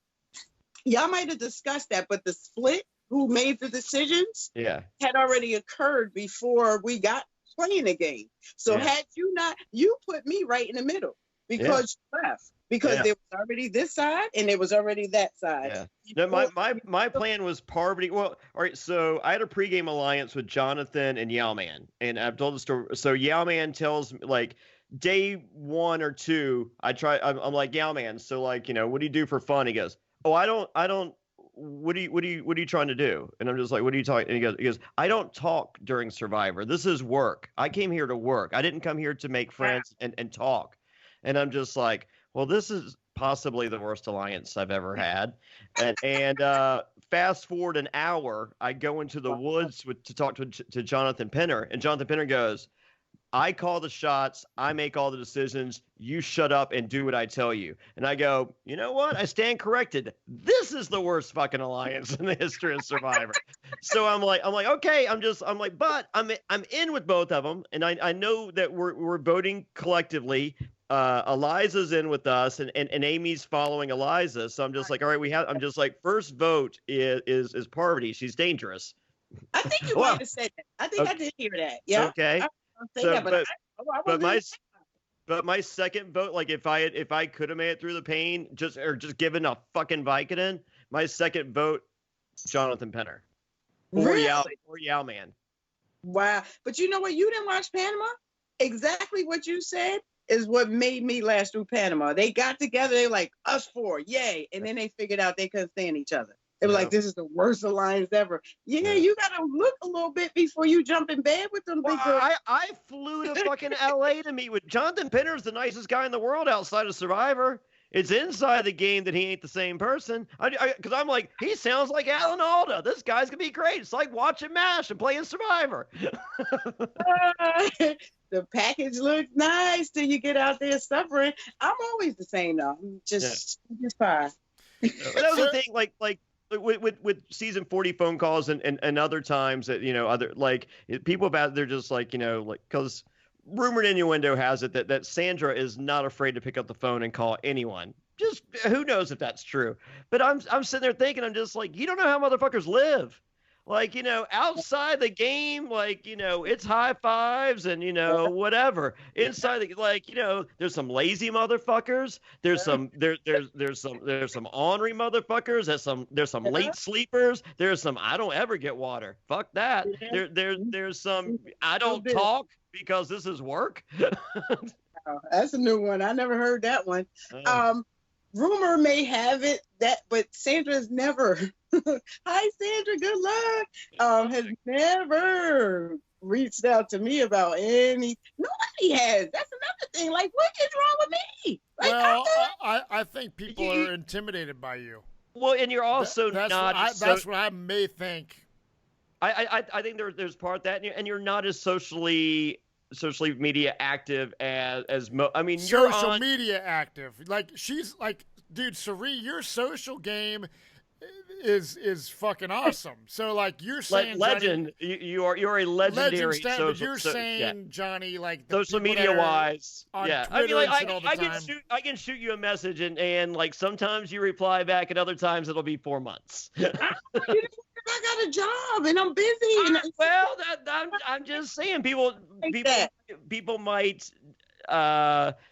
Y'all might have discussed that, but the split, who made the decisions, had already occurred before we got playing the game. So had you not, you put me right in the middle because you left. Because there was already this side and there was already that side. Yeah. No, my plan was Parvati. Well, all right. So I had a pregame alliance with Jonathan and Yowman, and I've told the story. So Yowman tells me like, day 1 or 2, I'm like, Yowman, so like, what do you do for fun? He goes, oh, I don't, what are you trying to do? And I'm just like, what are you talking? And he goes, I don't talk during Survivor. This is work. I came here to work. I didn't come here to make friends and talk. And I'm just like, well, this is possibly the worst alliance I've ever had. And fast forward an hour, I go into the woods to talk to Jonathan Penner, and Jonathan Penner goes, I call the shots. I make all the decisions. You shut up and do what I tell you. And I go, you know what? I stand corrected. This is the worst fucking alliance in the history of Survivor. So I'm like, okay. But I'm in with both of them. And I know that we're voting collectively. Eliza's in with us and Amy's following Eliza. So I'm just like, all right, I'm just like, first vote is Parvati. She's dangerous. I think you might have said that. I think I did hear that. Yeah. Okay. But my second vote, like if I could have made it through the pain, just given a fucking Vicodin, my second vote Jonathan Penner. Really? Or Yao Man. Wow. But you know what? You didn't watch Panama? Exactly what you said is what made me last through Panama. They got together. They were like, us four, yay. And then they figured out they couldn't stand each other. They were like, this is the worst alliance ever. Yeah, you got to look a little bit before you jump in bed with them. Well, I flew to fucking LA to meet with Jonathan Penner's the nicest guy in the world outside of Survivor. It's inside the game that he ain't the same person. Because I'm like, he sounds like Alan Alda. This guy's going to be great. It's like watching MASH and playing Survivor. The package looks nice till you get out there suffering. I'm always the same, though. I'm just fine. That was the thing, like with season 40 phone calls and other times that, other like people about, they're just like, because rumored innuendo has it that Sandra is not afraid to pick up the phone and call anyone. Just who knows if that's true. But I'm sitting there thinking, I'm just like, you don't know how motherfuckers live. Like, outside the game, like, it's high fives and, whatever. Inside the, there's some lazy motherfuckers. There's some ornery motherfuckers. There's some late sleepers. There's some I don't ever get water. Fuck that. There's some I don't talk because this is work. Oh, that's a new one. I never heard that one. Rumor may have it but Sandra's never. Hi, Sandra. Good luck. Has never reached out to me about any. Nobody has. That's another thing. Like, what is wrong with me? Like, well, I think people are intimidated by you. Well, and you're also that's what I may think. I think there's part of that, and you're not as socially media active as you're social media active. Like, she's like, dude, Cirie, your social game is fucking awesome. So like you're saying, legend, Jonny, you're a legendary. But you're saying, Jonny, like the social media wise, on Twitter I can shoot you a message and like sometimes you reply back, and other times it'll be 4 months. I got a job and I'm busy. I'm just saying people might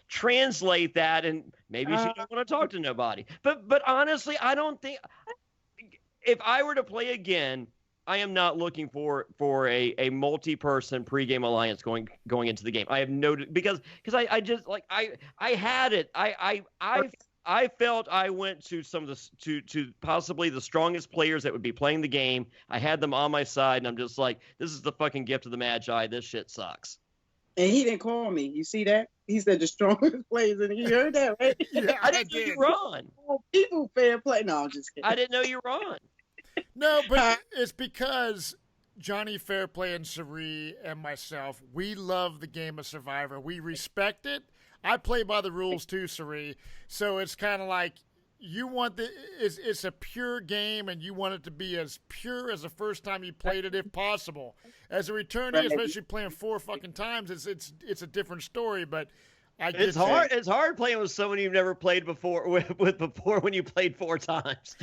translate that, and maybe she don't want to talk to nobody. But honestly, I don't think if I were to play again, I am not looking for a multi-person pregame alliance going into the game. I have no because I just like I had it. I felt I went to some of the to possibly the strongest players that would be playing the game. I had them on my side, and I'm just like, this is the fucking gift of the Magi. This shit sucks. And he didn't call me. You see that? He said the strongest players, and you heard that, right? Yeah, I didn't know you were on. People fair play. No, I'm just kidding. I didn't know you were on. No, but it's because Jonny, Fairplay, and Cirie and myself, we love the game of Survivor. We respect it. I play by the rules too, Cirie. So it's kind of like you want it's a pure game, and you want it to be as pure as the first time you played it, if possible. As a returnee, especially playing 4 fucking times, it's a different story. But it's hard. It's hard playing with someone you've never played before with before when you played 4 times.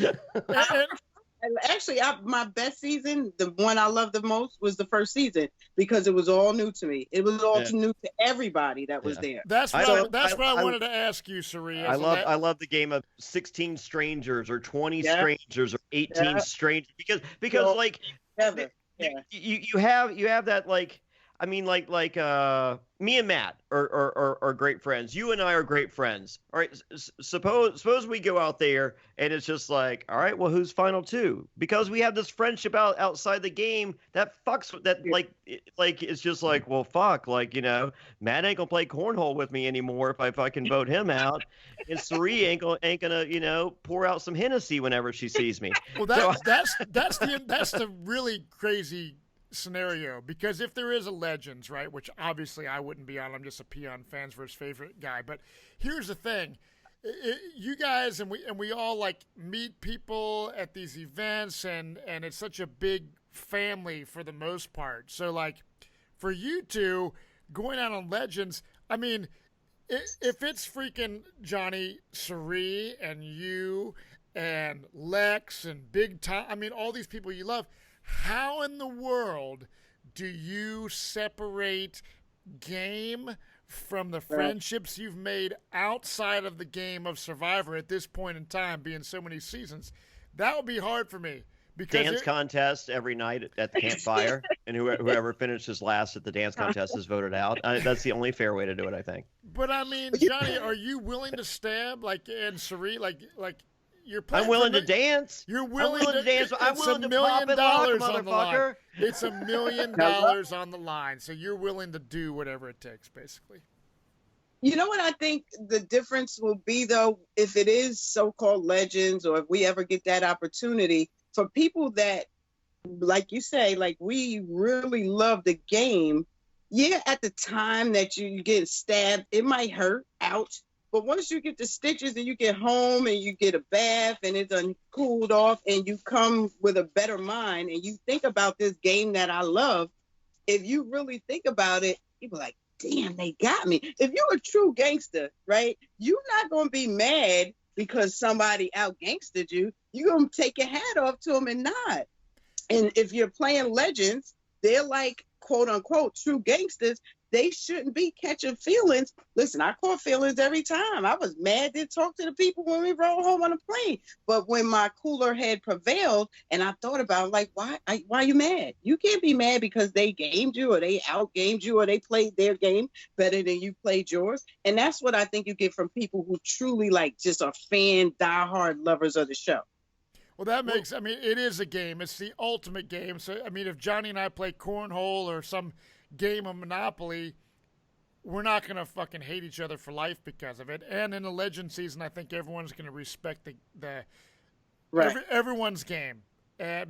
Actually, my best season, the one I loved the most, was the first season because it was all new to me. It was all new to everybody that was there. That's what I wanted to ask you, Cirie. I love the game of 16 strangers or 20 strangers or 18 strangers because like you have that like. I mean, like me and Matt are great friends. You and I are great friends. All right, suppose we go out there and it's just like, all right, well, who's final 2? Because we have this friendship outside the game that fucks with that. Like it's just like, well, fuck, like Matt ain't gonna play cornhole with me anymore if I fucking vote him out, and Cirie ain't gonna pour out some Hennessy whenever she sees me. Well, that's the really crazy scenario, because if there is a Legends, right, which obviously I wouldn't be on, I'm just a peon fans versus favorite guy, but here's the thing, you guys and we all like meet people at these events, and it's such a big family for the most part. So like for you two going out on Legends, I mean, if it's freaking Jonny, Cirie, and you and Lex and Big Tom, I mean all these people you love, how in the world do you separate game from the friendships you've made outside of the game of Survivor at this point in time, being so many seasons? That would be hard for me, dance contest every night at the campfire, and whoever finishes last at the dance contest is voted out. That's the only fair way to do it, I think. But I mean, Jonny, are you willing to stab and Cirie like you're playing? I'm willing to dance. You're willing to dance. I'm willing to pop it, motherfucker. It's $1 million on the line, so you're willing to do whatever it takes, basically. You know what I think the difference will be, though, if it is so-called legends, or if we ever get that opportunity, for people that, like you say, like we really love the game. Yeah, at the time that you get stabbed, it might hurt, ouch. But once you get the stitches and you get home and you get a bath and it's cooled off and you come with a better mind and you think about this game that I love, if you really think about it, you'll be like, damn, they got me. If you're a true gangster, right, you're not going to be mad because somebody out-gangstered you. You're going to take your hat off to them and nod. And if you're playing legends, they're like, quote-unquote, true gangsters. They shouldn't be catching feelings. Listen, I caught feelings every time. I was mad to talk to the people when we rode home on the plane. But when my cooler head prevailed and I thought about it, like, why are you mad? You can't be mad because they gamed you or they outgamed you or they played their game better than you played yours. And that's what I think you get from people who truly like just are diehard lovers of the show. Well, that makes, I mean, it is a game. It's the ultimate game. So, I mean, if Jonny and I play cornhole or some game of Monopoly, we're not going to fucking hate each other for life because of it. And in the legend season, I think everyone's going to respect the right. everyone's game.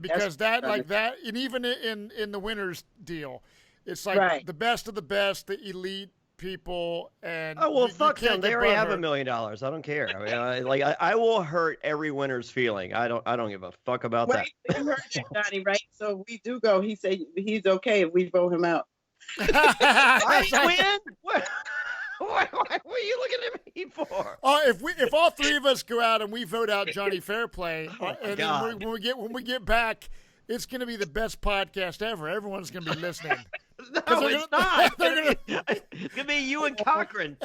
Because that, like that, and even in the winners deal, it's like the best of the best, the elite people, and fuck them. They already have $1 million. I don't care. I mean, I will hurt every winner's feeling. I don't give a fuck about that. You heard it, Jonny, right? So we do go. He said he's okay if we vote him out. I win. What are you looking at me for? If all three of us go out and we vote out Jonny Fairplay, and then when we get back, it's going to be the best podcast ever. Everyone's going to be listening. No, it's not. It's going to be you and Cochran.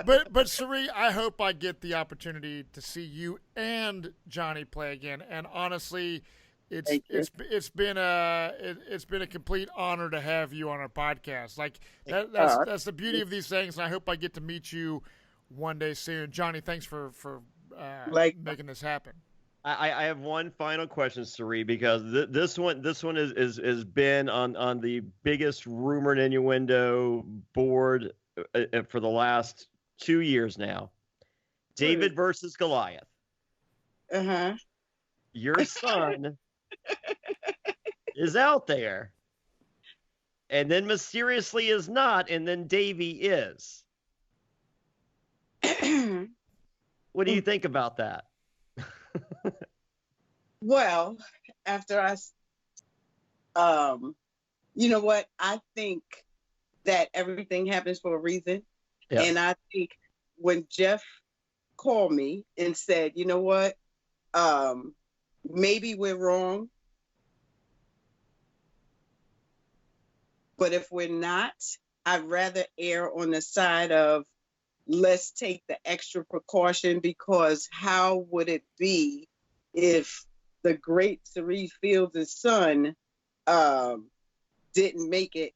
But Cirie, I hope I get the opportunity to see you and Jonny play again. And honestly, it's been a complete honor to have you on our podcast. Like that's the beauty of these things. And I hope I get to meet you one day soon. Jonny, thanks for making this happen. I have one final question, Cirie, because this one is been on the biggest rumor and innuendo board for the last 2 years now. David versus Goliath. Uh-huh. Your son is out there, and then mysteriously is not, and then Davey is. What do you think about that? Well, after you know what? I think that everything happens for a reason. Yeah. And I think when Jeff called me and said, you know what? Maybe we're wrong. But if we're not, I'd rather err on the side of let's take the extra precaution, because how would it be if the great Cirie Fields' son didn't make it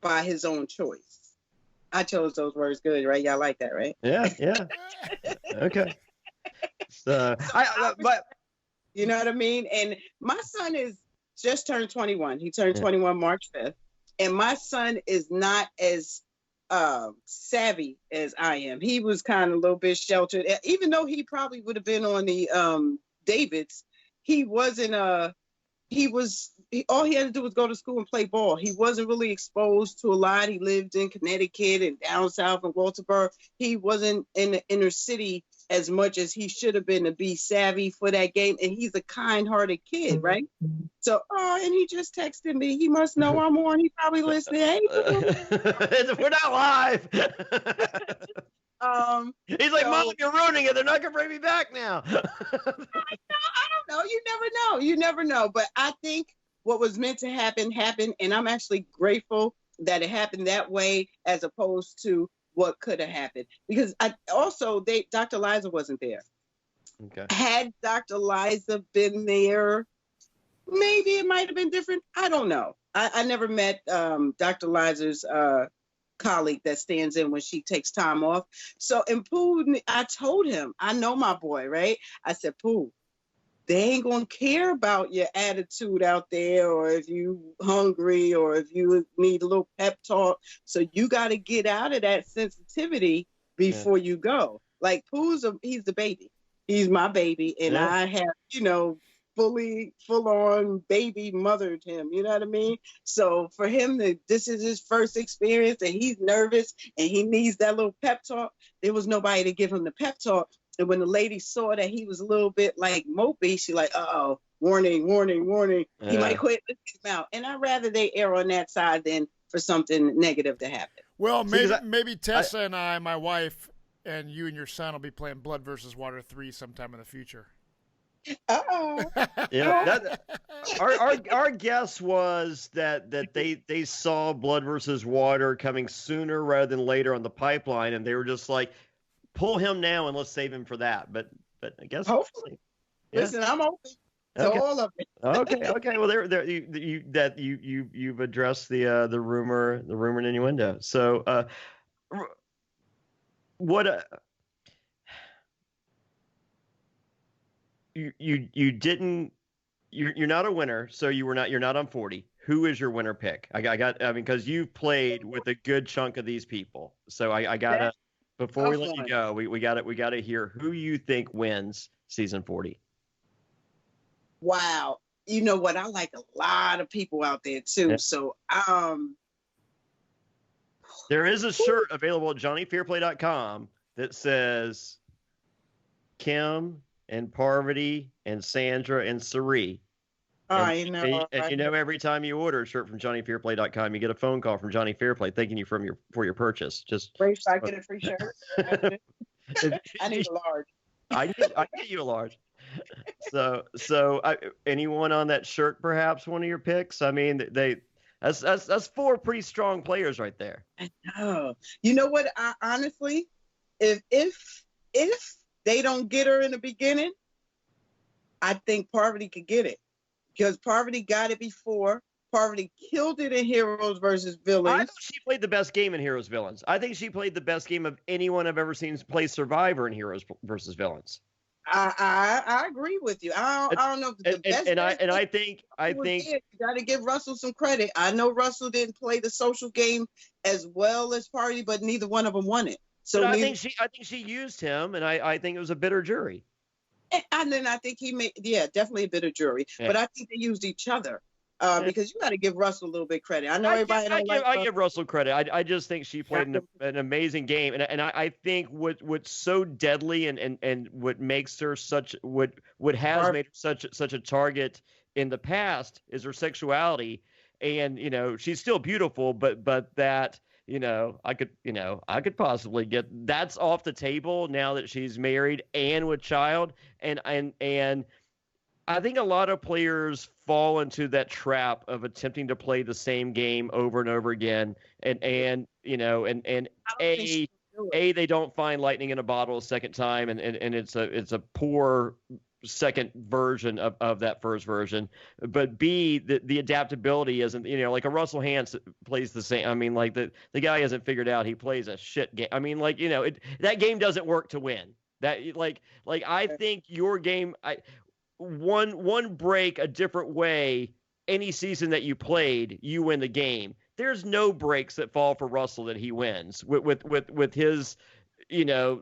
by his own choice? I chose those words good, right? Y'all like that, right? Yeah. Okay. So, but you know what I mean? And my son is just turned 21. He turned 21 March 5th. And my son is not as savvy as I am. He was kind of a little bit sheltered. Even though he probably would have been on the Davids, he wasn't all he had to do was go to school and play ball. He wasn't really exposed to a lot. He lived in Connecticut and down south in Walterboro. He wasn't in the inner city as much as he should have been to be savvy for that game. And he's a kind-hearted kid, right? So, and he just texted me. He must know I'm on. He probably listening. Hey, we're not live. He's like, Mom, you're ruining it. They're not gonna bring me back now. I don't know. You never know. But I think what was meant to happen happened, and I'm actually grateful that it happened that way as opposed to what could have happened. Because Dr. Liza wasn't there. Okay. Had Dr. Liza been there, maybe it might have been different. I don't know. I never met Dr. Liza's colleague that stands in when she takes time off. So in Pooh, I told him, I know my boy, right? I said, Pooh, they ain't gonna care about your attitude out there, or if you hungry, or if you need a little pep talk. So you got to get out of that sensitivity before you go. Like he's the baby. He's my baby, and I have, full on baby mothered him. You know what I mean? So for him, this is his first experience, and he's nervous, and he needs that little pep talk. There was nobody to give him the pep talk. And when the lady saw that he was a little bit like mopey, she like, uh-oh, warning, warning, warning. He might quit his mouth. And I'd rather they err on that side than for something negative to happen. Well, maybe Tessa and I, my wife, and you and your son will be playing Blood versus Water 3 sometime in the future. Uh-oh. Yeah. Our guess was that they saw Blood versus Water coming sooner rather than later on the pipeline, and they were just like, pull him now and let's save him for that. But I guess hopefully. Yeah. Listen, I'm open to all of it. Okay. Well, you've addressed the rumor and innuendo. So what you didn't, you're not a winner, so you're not on 40. Who is your winner pick? I mean, because you've played with a good chunk of these people, so I gotta. Before we let you go, we got to hear who you think wins season 40. Wow. You know what? I like a lot of people out there too. Yeah. So there is a shirt available at johnnyfairplay.com that says Kim and Parvati and Sandra and Cirie. I know. And every time you order a shirt from johnnyfairplay.com, you get a phone call from Johnny Fairplay thanking you for your purchase. Just wait, I get a free shirt. I need a large. I get you a large. So anyone on that shirt, perhaps one of your picks? I mean, that's four pretty strong players right there. I know. You know what? I honestly, if they don't get her in the beginning, I think Parvati could get it. Because Parvati got it before. Parvati killed it in Heroes versus Villains. I thought she played the best game in Heroes Villains. I think she played the best game of anyone I've ever seen play Survivor in Heroes versus Villains. I agree with you. I don't know if the best. I think you got to give Russell some credit. I know Russell didn't play the social game as well as Parvati, but neither one of them won it. So I think she used him, and I think it was a bitter jury. And then I think he made, definitely a bitter jury. Yeah. But I think they used each other because you got to give Russell a little bit credit. I know everybody I give Russell credit. I just think she played an amazing game, and I think what's so deadly and what makes her what has made her such a target in the past is her sexuality, and she's still beautiful, but that. I could possibly get that's off the table now that she's married and with child. And I think a lot of players fall into that trap of attempting to play the same game over and over again. And they don't find lightning in a bottle a second time. And it's a poor second version of that first version, but B, the adaptability isn't, like a Russell Hantz plays the same. I mean, like the guy hasn't figured out he plays a shit game. I mean, like, that game doesn't work to win. That I think your game, one break a different way, any season that you played, you win the game. There's no breaks that fall for Russell that he wins with his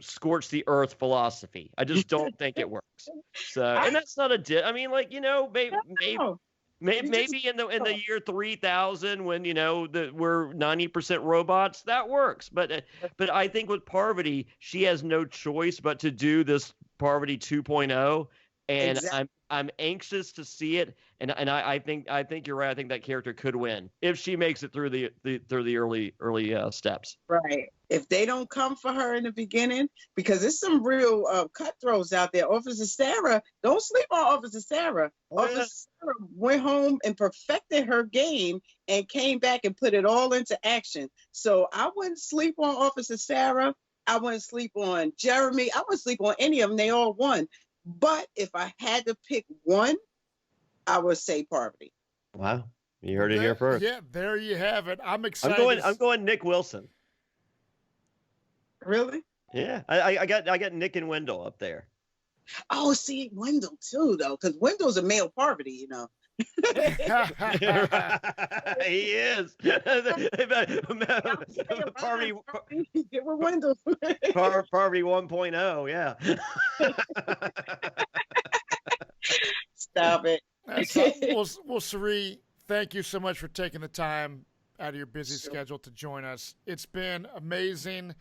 scorch the earth philosophy. I just don't think it works. So, and that's not I mean, like, maybe in the year 3000 when we're 90% robots, that works. But I think with Parvati, she has no choice but to do this Parvati 2.0, and exactly. I'm anxious to see it, and I think you're right. I think that character could win if she makes it through the early steps. Right. If they don't come for her in the beginning, because there's some real cutthroats out there. Officer Sarah, don't sleep on Officer Sarah. Officer Sarah went home and perfected her game and came back and put it all into action. So I wouldn't sleep on Officer Sarah. I wouldn't sleep on Jeremy. I wouldn't sleep on any of them. They all won. But if I had to pick one, I would say Parvati. Wow. You heard it here first. Yeah, there you have it. I'm excited. I'm going Nick Wilson. Really? Yeah. I got Nick and Wendell up there. Oh, see, Wendell too, though, because Wendell's a male Parvati, you know. He is. Parvati Get with Wendell. Parvati 1.0, yeah. Stop it. Well, Cirie, thank you so much for taking the time out of your busy schedule to join us. It's been amazing.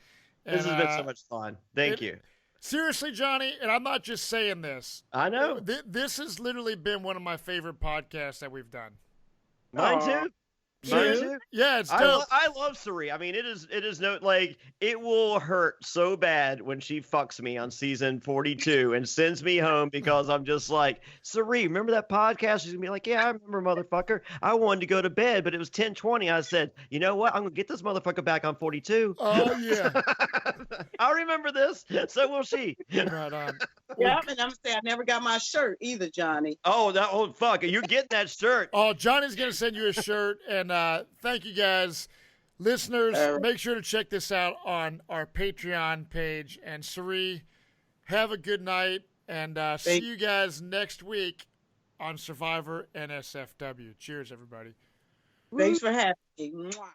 This has been so much fun. Thank you. Seriously, Jonny, and I'm not just saying this. I know. This has literally been one of my favorite podcasts that we've done. Mine too. Mine too. Yeah, it's dope. I love Cirie. I mean, it is no, like, it will hurt so bad when she fucks me on season 42 and sends me home because I'm just like, Cirie, remember that podcast? She's gonna be like, yeah, I remember, motherfucker. I wanted to go to bed, but it was 10:20. I said, you know what? I'm gonna get this motherfucker back on 42. Oh yeah. I remember this. So will she. Right on. Yeah, and I'm saying I never got my shirt either, Jonny. Oh, fuck. You're getting that shirt. Oh, Jonny's going to send you a shirt. And thank you, guys. Listeners, make sure to check this out on our Patreon page. And Cirie, have a good night. And see you guys next week on Survivor NSFW. Cheers, everybody. Thanks for having me. Mwah.